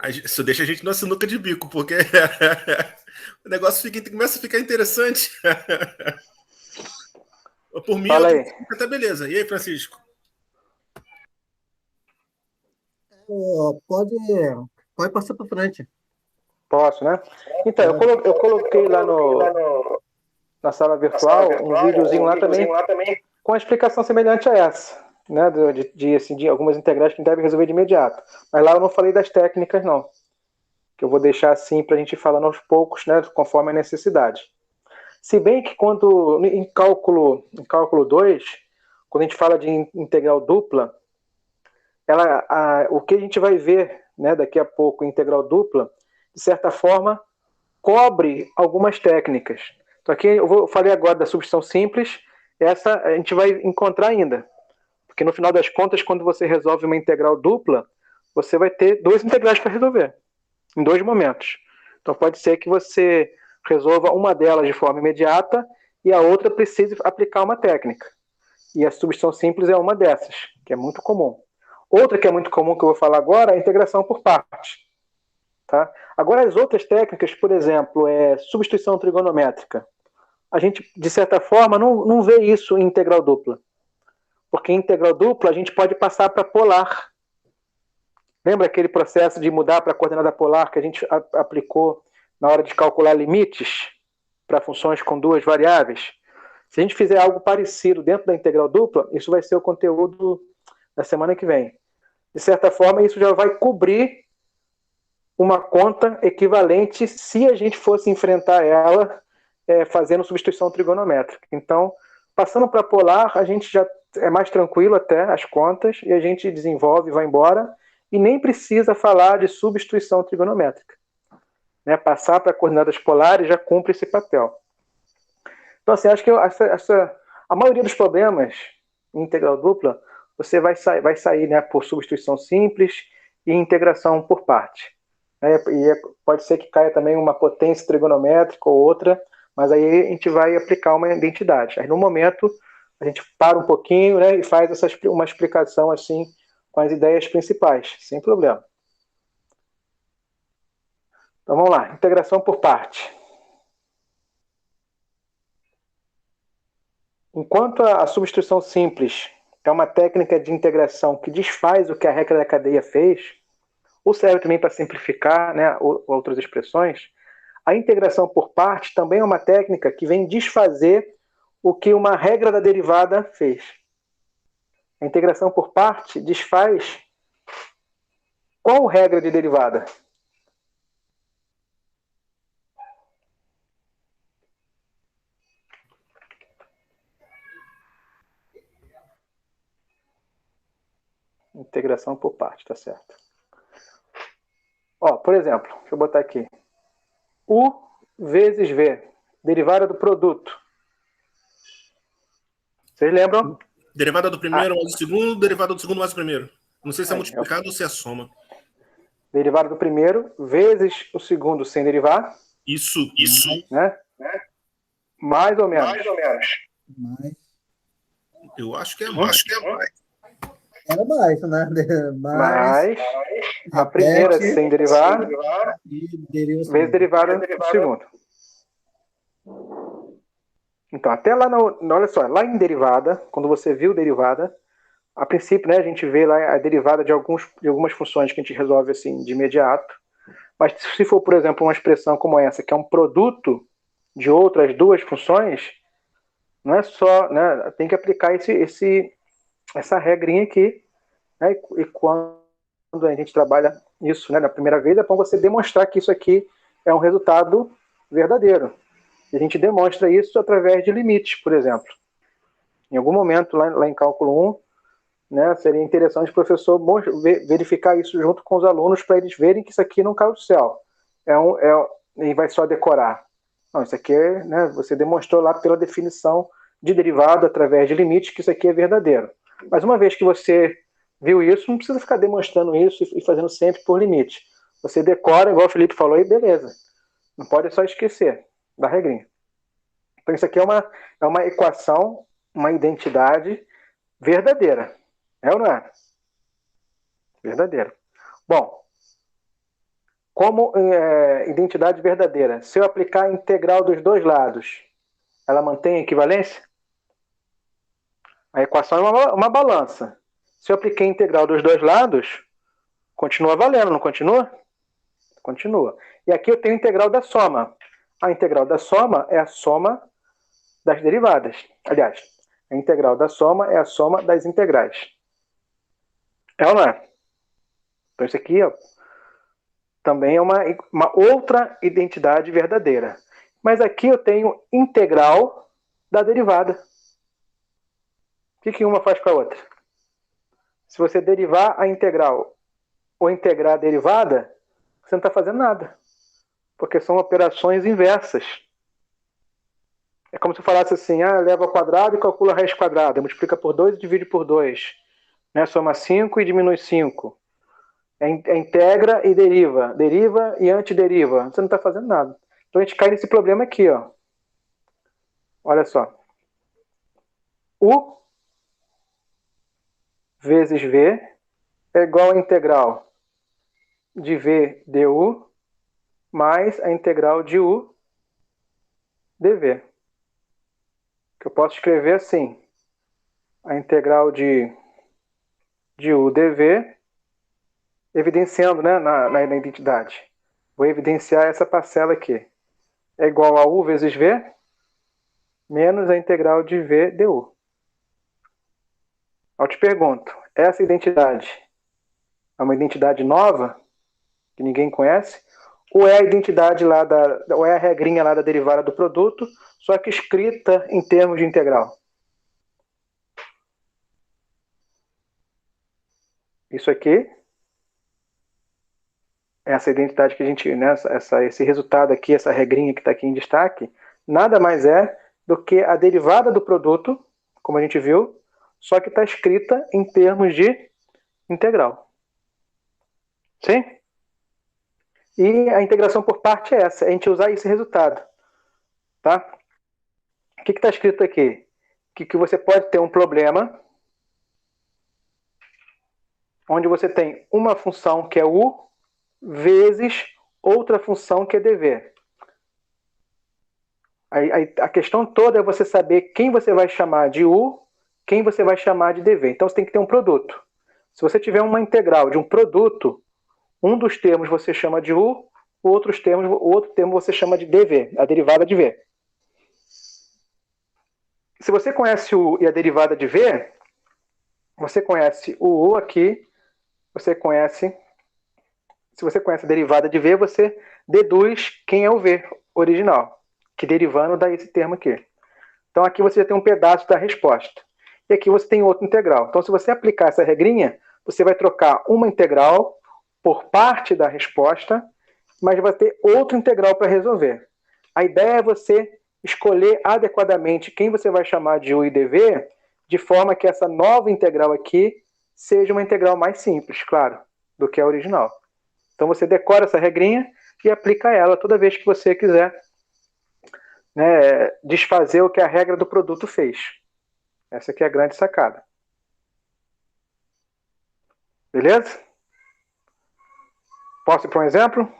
Isso deixa a gente na sinuca de bico, porque o negócio começa a ficar interessante. Por mim, Fala aí. Tá beleza. E aí, Francisco? Pode passar para frente. Posso, né? Então, eu coloquei lá na sala virtual um videozinho lá também com a explicação semelhante a essa, né? De algumas integrais que a gente deve resolver de imediato. Mas lá eu não falei das técnicas, não. Que eu vou deixar assim para a gente ir falando aos poucos, né? Conforme a necessidade. Se bem que quando em cálculo 2, quando a gente fala de integral dupla, o que a gente vai ver, né, daqui a pouco, integral dupla, de certa forma, cobre algumas técnicas. Então aqui eu falei agora da substituição simples, essa a gente vai encontrar ainda. Porque no final das contas, quando você resolve uma integral dupla, você vai ter duas integrais para resolver, em dois momentos. Então pode ser que você resolva uma delas de forma imediata e a outra precise aplicar uma técnica. E a substituição simples é uma dessas, que é muito comum. Outra que é muito comum que eu vou falar agora é a integração por partes. Tá? Agora, as outras técnicas, por exemplo, substituição trigonométrica. A gente, de certa forma, não vê isso em integral dupla. Porque em integral dupla a gente pode passar para polar. Lembra aquele processo de mudar para a coordenada polar que a gente aplicou na hora de calcular limites para funções com duas variáveis? Se a gente fizer algo parecido dentro da integral dupla, isso vai ser o conteúdo da semana que vem. De certa forma, isso já vai cobrir uma conta equivalente se a gente fosse enfrentar ela fazendo substituição trigonométrica. Então, passando para polar, a gente já é mais tranquilo até as contas e a gente desenvolve, vai embora e nem precisa falar de substituição trigonométrica. Né? Passar para coordenadas polares já cumpre esse papel. Então, assim, acho que a maioria dos problemas em integral dupla você vai sair, né, por substituição simples e integração por parte. Pode ser que caia também uma potência trigonométrica ou outra, mas aí a gente vai aplicar uma identidade. Aí no momento a gente para um pouquinho, né, e faz uma explicação assim com as ideias principais, sem problema. Então vamos lá, integração por parte. Enquanto a substituição simples é uma técnica de integração que desfaz o que a regra da cadeia fez, ou serve também para simplificar, né, outras expressões, a integração por parte também é uma técnica que vem desfazer o que uma regra da derivada fez. A integração por parte desfaz qual regra de derivada? Integração por parte, tá certo. Ó, por exemplo, deixa eu botar aqui. U vezes V, derivada do produto. Vocês lembram? Derivada do primeiro mais o segundo, derivada do segundo mais o primeiro. Não sei se é multiplicado ou se é soma. Derivada do primeiro vezes o segundo sem derivar. Isso. Né? Mais ou menos. Mais. Eu acho que é mais. Era mais, né? Mas a primeira sem derivar vezes derivada do segundo. Então, até lá, olha só, lá em derivada, quando você viu derivada, a princípio, né, a gente vê lá a derivada de algumas funções que a gente resolve assim de imediato. Mas se for, por exemplo, uma expressão como essa, que é um produto de outras duas funções, não é só, né, tem que aplicar essa regrinha aqui, né, e quando a gente trabalha isso, né, na primeira vez, é para você demonstrar que isso aqui é um resultado verdadeiro. E a gente demonstra isso através de limites, por exemplo. Em algum momento, lá em cálculo 1, né? Seria interessante o professor verificar isso junto com os alunos para eles verem que isso aqui não caiu do céu. E vai só decorar. Não, isso aqui é, né, você demonstrou lá pela definição de derivado através de limites que isso aqui é verdadeiro. Mas uma vez que você viu isso, não precisa ficar demonstrando isso e fazendo sempre por limite. Você decora, igual o Felipe falou, e beleza. Não pode só esquecer da regrinha. Então isso aqui é uma equação, uma identidade verdadeira. É ou não é? Verdadeira. Bom, como identidade verdadeira, se eu aplicar a integral dos dois lados, ela mantém a equivalência? A equação é uma balança. Se eu apliquei a integral dos dois lados, continua valendo, não continua? Continua. E aqui eu tenho a integral da soma. A integral da soma é a soma das derivadas. Aliás, a integral da soma é a soma das integrais. É ou não é? Então isso aqui, ó, também é uma outra identidade verdadeira. Mas aqui eu tenho integral da derivada. O que uma faz com a outra? Se você derivar a integral ou integrar a derivada, você não está fazendo nada. Porque são operações inversas. É como se eu falasse assim, leva ao quadrado e calcula a raiz quadrada. Multiplica por 2 e divide por 2. Né? Soma 5 e diminui 5. Integra e deriva. Deriva e antideriva. Você não está fazendo nada. Então a gente cai nesse problema aqui, ó. Olha só. U vezes V é igual a integral de V du mais a integral de U dV. Que eu posso escrever assim. A integral de U dV, evidenciando, né, na identidade. Vou evidenciar essa parcela aqui. É igual a U vezes V menos a integral de V du. Eu te pergunto, essa identidade é uma identidade nova, que ninguém conhece, ou é a identidade lá ou é a regrinha lá da derivada do produto, só que escrita em termos de integral? Isso aqui, essa identidade que a gente, né, esse resultado aqui, essa regrinha que está aqui em destaque, nada mais é do que a derivada do produto, como a gente viu, só que está escrita em termos de integral. Sim? E a integração por parte é essa, é a gente usar esse resultado. Tá? O que está escrito aqui? Que você pode ter um problema onde você tem uma função que é u vezes outra função que é dv. A questão toda é você saber quem você vai chamar de u, quem você vai chamar de dv. Então você tem que ter um produto. Se você tiver uma integral de um produto, um dos termos você chama de u, o outro termo você chama de dv, a derivada de v. Se você conhece o U e a derivada de V, você conhece o U aqui, se você conhece a derivada de V, você deduz quem é o V original, que derivando dá esse termo aqui. Então aqui você já tem um pedaço da resposta. E aqui você tem outro integral. Então se você aplicar essa regrinha, você vai trocar uma integral por parte da resposta, mas vai ter outro integral para resolver. A ideia é você escolher adequadamente quem você vai chamar de U e dV, de forma que essa nova integral aqui seja uma integral mais simples, claro, do que a original. Então você decora essa regrinha e aplica ela toda vez que você quiser, né, desfazer o que a regra do produto fez. Essa aqui é a grande sacada. Beleza? Posso ir para um exemplo?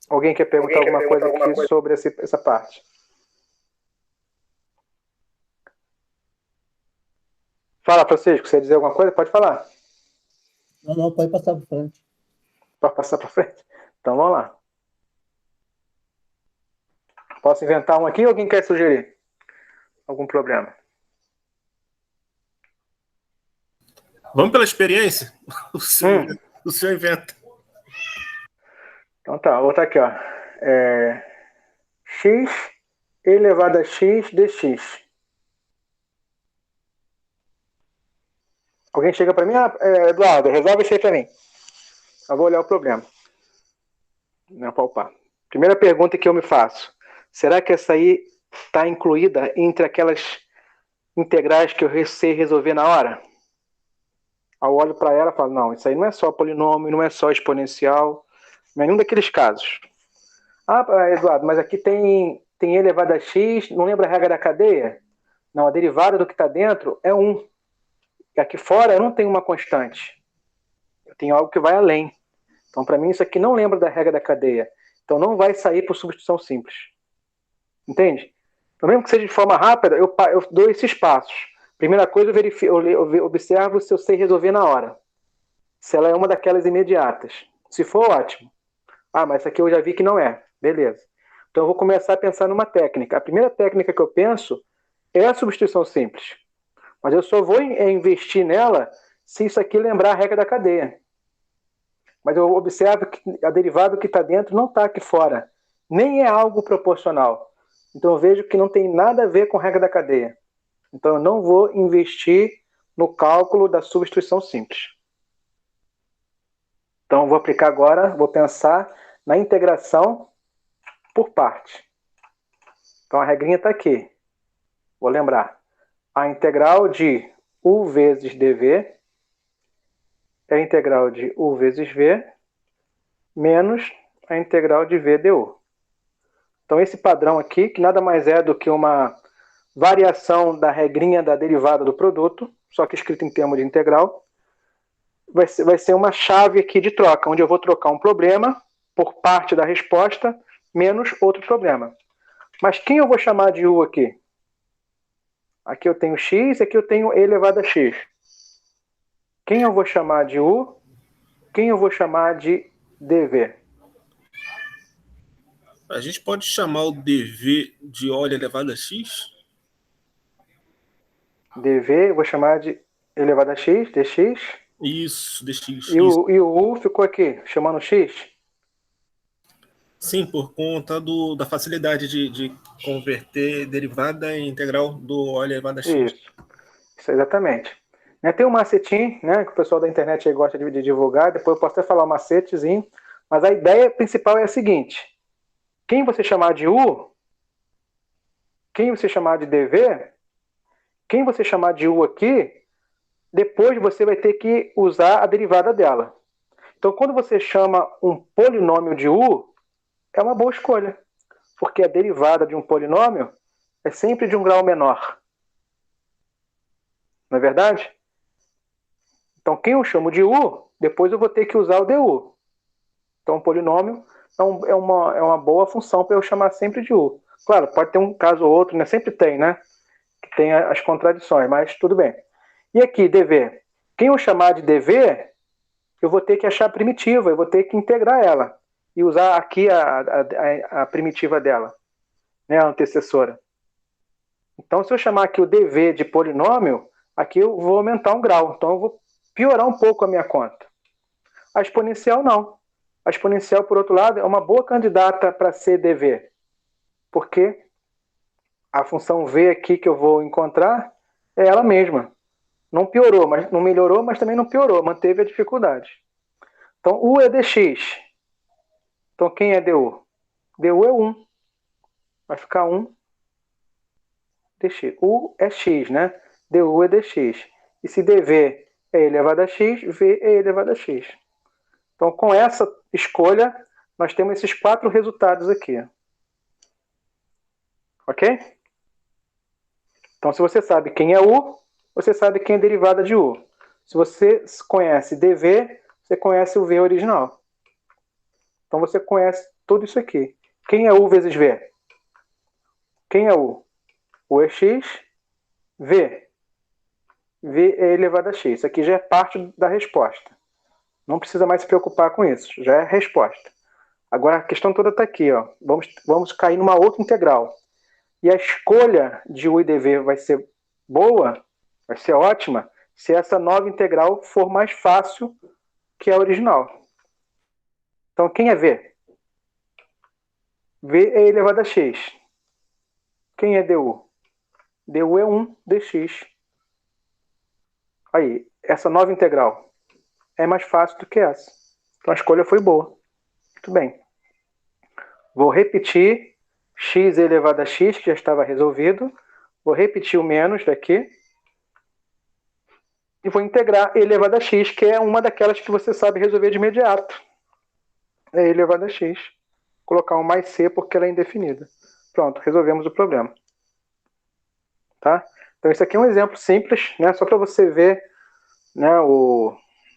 Alguém quer perguntar alguma coisa aqui sobre essa parte? Fala, Francisco, você quer dizer alguma coisa? Pode falar. Não, pode passar para frente. Pode passar para frente? Então vamos lá. Posso inventar um aqui ou alguém quer sugerir? Algum problema? Vamos pela experiência? O senhor inventa. Então tá, vou botar aqui, ó. X elevado a x dx. Alguém chega para mim, Eduardo, resolve isso aí para mim. Eu vou olhar o problema. Não palpar. Primeira pergunta que eu me faço. Será que essa aí está incluída entre aquelas integrais que eu sei resolver na hora? Eu olho para ela e falo, não, isso aí não é só polinômio, não é só exponencial, não é nenhum daqueles casos. Eduardo, mas aqui tem e elevado a x, não lembra a regra da cadeia? Não, a derivada do que está dentro é 1. E aqui fora eu não tenho uma constante. Eu tenho algo que vai além. Então, para mim, isso aqui não lembra da regra da cadeia. Então, não vai sair por substituição simples. Entende? Então, mesmo que seja de forma rápida, eu dou esses passos. Primeira coisa, eu observo se eu sei resolver na hora. Se ela é uma daquelas imediatas. Se for, ótimo. Mas essa aqui eu já vi que não é. Beleza. Então, eu vou começar a pensar numa técnica. A primeira técnica que eu penso é a substituição simples. Mas eu só vou investir nela se isso aqui lembrar a regra da cadeia. Mas eu observo que a derivada que está dentro não está aqui fora. Nem é algo proporcional. Então eu vejo que não tem nada a ver com a regra da cadeia. Então eu não vou investir no cálculo da substituição simples. Então eu vou aplicar agora, vou pensar na integração por parte. Então a regrinha está aqui. Vou lembrar. A integral de u vezes dv é a integral de u vezes v menos a integral de v du. Então esse padrão aqui, que nada mais é do que uma variação da regrinha da derivada do produto, só que escrito em termos de integral, vai ser uma chave aqui de troca, onde eu vou trocar um problema por parte da resposta menos outro problema. Mas quem eu vou chamar de u aqui? Aqui eu tenho x, aqui eu tenho e elevado a x. Quem eu vou chamar de u? Quem eu vou chamar de dv? A gente pode chamar o dv de óleo elevado a x? dv, eu vou chamar de elevado a x, dx. Isso, dx. E o u ficou aqui, chamando x? Sim, por conta da facilidade de converter derivada em integral do óleo elevado a x. Isso exatamente. Tem um macetinho, né, que o pessoal da internet aí gosta de divulgar, depois eu posso até falar um macetezinho, mas a ideia principal é a seguinte: quem você chamar de u, quem você chamar de dv, quem você chamar de u aqui, depois você vai ter que usar a derivada dela. Então, quando você chama um polinômio de u, é uma boa escolha, porque a derivada de um polinômio é sempre de um grau menor. Não é verdade? Então, quem eu chamo de u, depois eu vou ter que usar o du. Então, o polinômio é uma boa função para eu chamar sempre de u. Claro, pode ter um caso ou outro, né? Sempre tem, né? Que tem as contradições, mas tudo bem. E aqui, dv. Quem eu chamar de dv, eu vou ter que achar a primitiva, eu vou ter que integrar ela e usar aqui a primitiva dela, né? A antecessora. Então, se eu chamar aqui o dv de polinômio, aqui eu vou aumentar um grau. Então, eu vou piorar um pouco a minha conta. A exponencial, não. A exponencial, por outro lado, é uma boa candidata para ser dv, porque a função v aqui que eu vou encontrar é ela mesma. Não piorou, mas não melhorou, mas também não piorou, manteve a dificuldade. Então, u é dx. Então, quem é du? Du é 1. Vai ficar 1 dx. U é x, né? Du é dx. E se dv é elevado a x, v é elevado a x. Então, com essa escolha, nós temos esses 4 resultados aqui. Ok? Então, se você sabe quem é u, você sabe quem é derivada de u. Se você conhece dv, você conhece o v original. Então, você conhece tudo isso aqui. Quem é u vezes v? Quem é u? U é x, v. V é elevado a x. Isso aqui já é parte da resposta. Não precisa mais se preocupar com isso. Já é a resposta. Agora, a questão toda está aqui. Ó. Vamos cair numa outra integral. E a escolha de u e dv vai ser boa, vai ser ótima, se essa nova integral for mais fácil que a original. Então, quem é v? V é elevado a x. Quem é du? Du é 1 dx. Aí, essa nova integral é mais fácil do que essa. Então a escolha foi boa. Muito bem. Vou repetir x elevado a x, que já estava resolvido. Vou repetir o menos daqui. E vou integrar e elevado a x, que é uma daquelas que você sabe resolver de imediato. É e elevado a x. Colocar um mais c porque ela é indefinida. Pronto, resolvemos o problema. Tá? Então isso aqui é um exemplo simples, né? Só para você ver, né,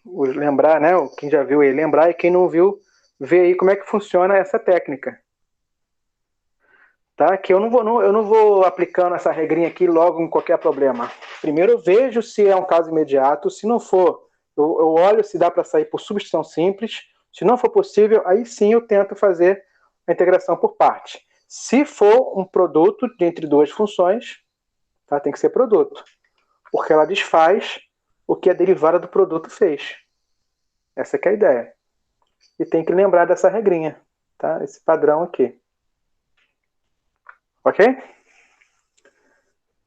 lembrar, né? Quem já viu aí lembrar, e quem não viu, ver aí como é que funciona essa técnica. Tá? Que eu não vou aplicando essa regrinha aqui logo em qualquer problema. Primeiro eu vejo se é um caso imediato. Se não for, eu olho se dá para sair por substituição simples. Se não for possível, aí sim eu tento fazer a integração por parte. Se for um produto entre duas funções, tá? Tem que ser produto, porque ela desfaz o que a derivada do produto fez. Essa que é a ideia. E tem que lembrar dessa regrinha, tá? Esse padrão aqui. Ok?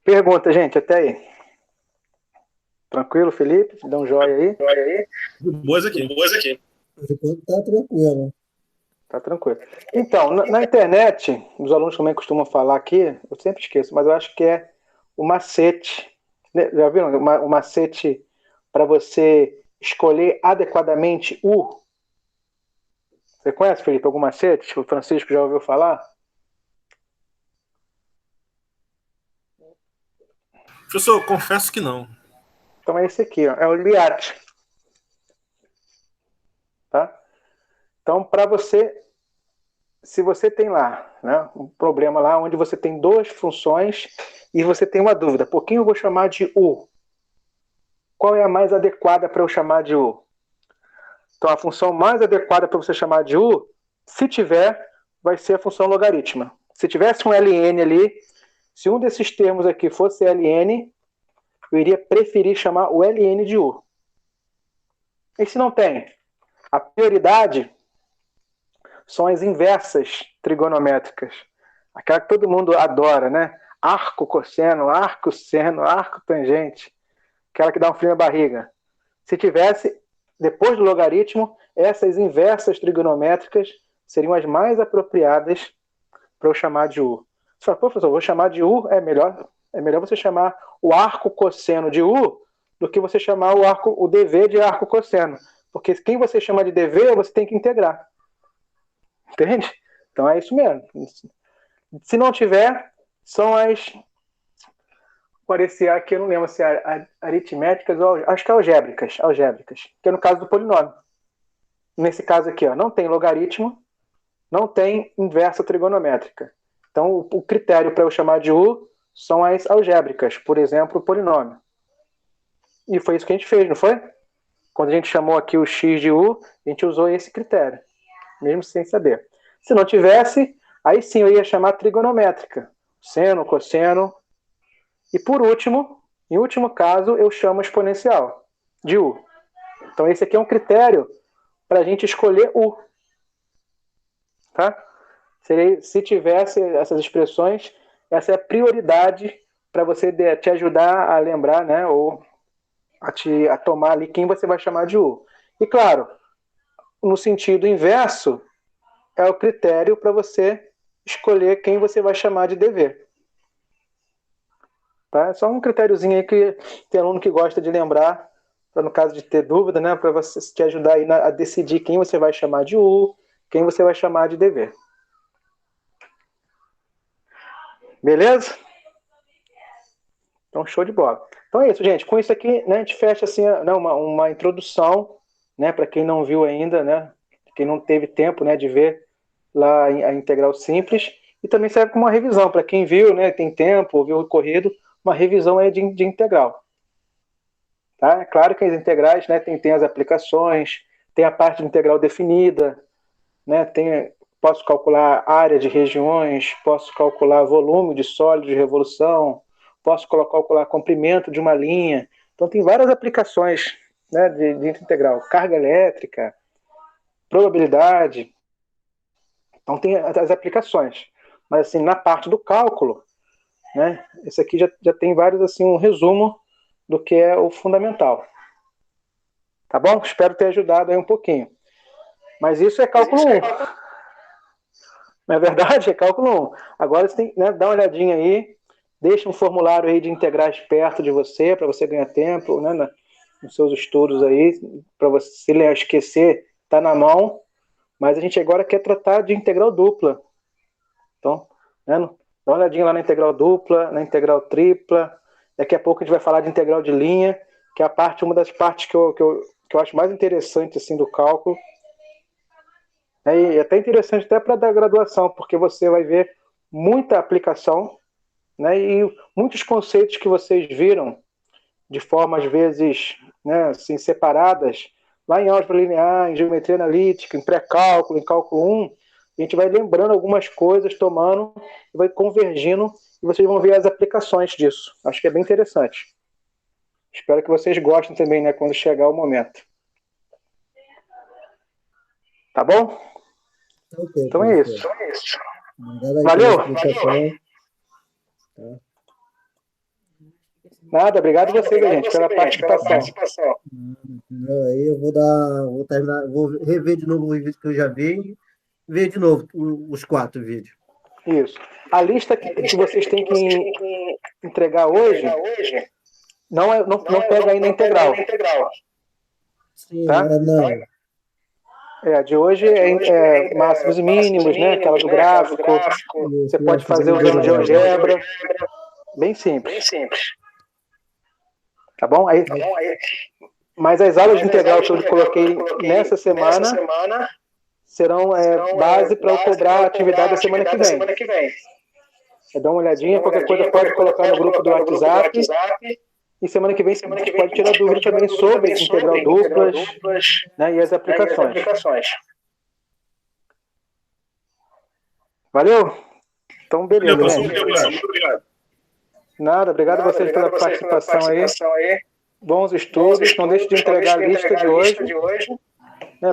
Pergunta, gente, até aí. Tranquilo, Felipe? Dá um joia aí. Boas aqui. Tá tranquilo. Tá tranquilo. Então, na internet, os alunos também costumam falar aqui, eu sempre esqueço, mas eu acho que é o macete. Já viram? O macete para você escolher adequadamente o. Você conhece, Felipe, algum macete? O Francisco já ouviu falar? Professor, confesso que não. Então é esse aqui, ó, é o LIAT. Tá? Então, para você, se você tem lá, né, um problema lá onde você tem duas funções e você tem uma dúvida, por quem eu vou chamar de U? Qual é a mais adequada para eu chamar de U? Então, a função mais adequada para você chamar de U, se tiver, vai ser a função logaritma. Se tivesse um ln ali, se um desses termos aqui fosse ln, eu iria preferir chamar o ln de U. E se não tem? A prioridade são as inversas trigonométricas. Aquela que todo mundo adora, né? Arco, cosseno, arco, seno, arco, tangente. Aquela que dá um frio na barriga. Se tivesse, depois do logaritmo, essas inversas trigonométricas seriam as mais apropriadas para eu chamar de U. Você fala, pô, professor, vou chamar de U? É melhor você chamar o arco cosseno de U do que você chamar o dv de arco cosseno. Porque quem você chama de dv, você tem que integrar. Entende? Então é isso mesmo. Se não tiver, são as. Parecia aqui, eu não lembro se é aritméticas ou. Acho que é algébricas. Que é no caso do polinômio. Nesse caso aqui, ó, não tem logaritmo, não tem inversa trigonométrica. Então, o critério para eu chamar de U são as algébricas, por exemplo, o polinômio. E foi isso que a gente fez, não foi? Quando a gente chamou aqui o x de U, a gente usou esse critério, mesmo sem saber. Se não tivesse, aí sim eu ia chamar trigonométrica, seno, cosseno. E por último, em último caso, eu chamo exponencial de U. Então esse aqui é um critério para a gente escolher U. Tá? Se tivesse essas expressões, essa é a prioridade para você te ajudar a lembrar, né, ou a tomar ali quem você vai chamar de U. E claro, no sentido inverso, é o critério para você escolher quem você vai chamar de dv. Tá? É só um critériozinho aí que tem aluno que gosta de lembrar, para no caso de ter dúvida, né, para você te ajudar aí a decidir quem você vai chamar de U, quem você vai chamar de dv. Beleza? Então, show de bola. Então é isso, gente. Com isso aqui, né, a gente fecha assim, né, uma introdução, né, para quem não viu ainda, né, quem não teve tempo, né, de ver lá a integral simples, e também serve como uma revisão para quem viu, né, tem tempo, viu o corrido, uma revisão aí de integral. Tá? É claro que as integrais, né, tem as aplicações, tem a parte de integral definida, né, posso calcular área de regiões, posso calcular volume de sólido de revolução, posso calcular comprimento de uma linha. Então tem várias aplicações, né, de integral. Carga elétrica, probabilidade. Então tem as aplicações. Mas assim, na parte do cálculo, né, esse aqui já tem vários, assim, um resumo do que é o fundamental. Tá bom? Espero ter ajudado aí um pouquinho. Mas isso é cálculo 1. Não é verdade? É cálculo 1. Agora você tem que, né, dar uma olhadinha aí, deixa um formulário aí de integrais perto de você, para você ganhar tempo, né, nos seus estudos aí, para você, se esquecer, tá na mão. Mas a gente agora quer tratar de integral dupla. Então, né, dá uma olhadinha lá na integral dupla, na integral tripla. Daqui a pouco a gente vai falar de integral de linha, que é uma das partes que eu acho mais interessante assim, do cálculo. E é até interessante até para dar graduação, porque você vai ver muita aplicação, né, e muitos conceitos que vocês viram de forma, às vezes, né, assim, separadas, lá em álgebra linear, em geometria analítica, em pré-cálculo, em cálculo 1, a gente vai lembrando algumas coisas, tomando, e vai convergindo, e vocês vão ver as aplicações disso. Acho que é bem interessante. Espero que vocês gostem também, né, quando chegar o momento. Tá bom? Okay, então é isso. Valeu! Nada, obrigado a vocês, gente, pela participação. Aí eu vou terminar, vou rever de novo os vídeos que eu já vi, ver de novo os 4 vídeos. Isso. A lista que vocês têm que entregar hoje não pega aí na integral. Sim, tá? Não. De hoje é máximos e mínimos, né? Aquela do gráfico. Você pode fazer usando GeoGebra. Bem simples. Tá bom? Mas as aulas de integral que eu coloquei nessa semana serão base para eu cobrar a atividade da semana que vem. Dá uma olhadinha, qualquer coisa pode colocar no grupo do WhatsApp. E semana que vem você pode tirar dúvida também sobre integral duplas, né, e as aplicações. Valeu? Então, beleza, né? Muito obrigado. Nada, obrigado a vocês pela participação aí. Bons estudos. Não deixe de entregar a lista de hoje.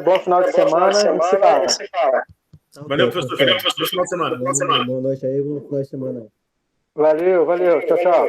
Bom final de semana. A gente se fala. Valeu, professor. Bom final de semana. Boa noite aí, bom final de semana. Valeu. Tchau.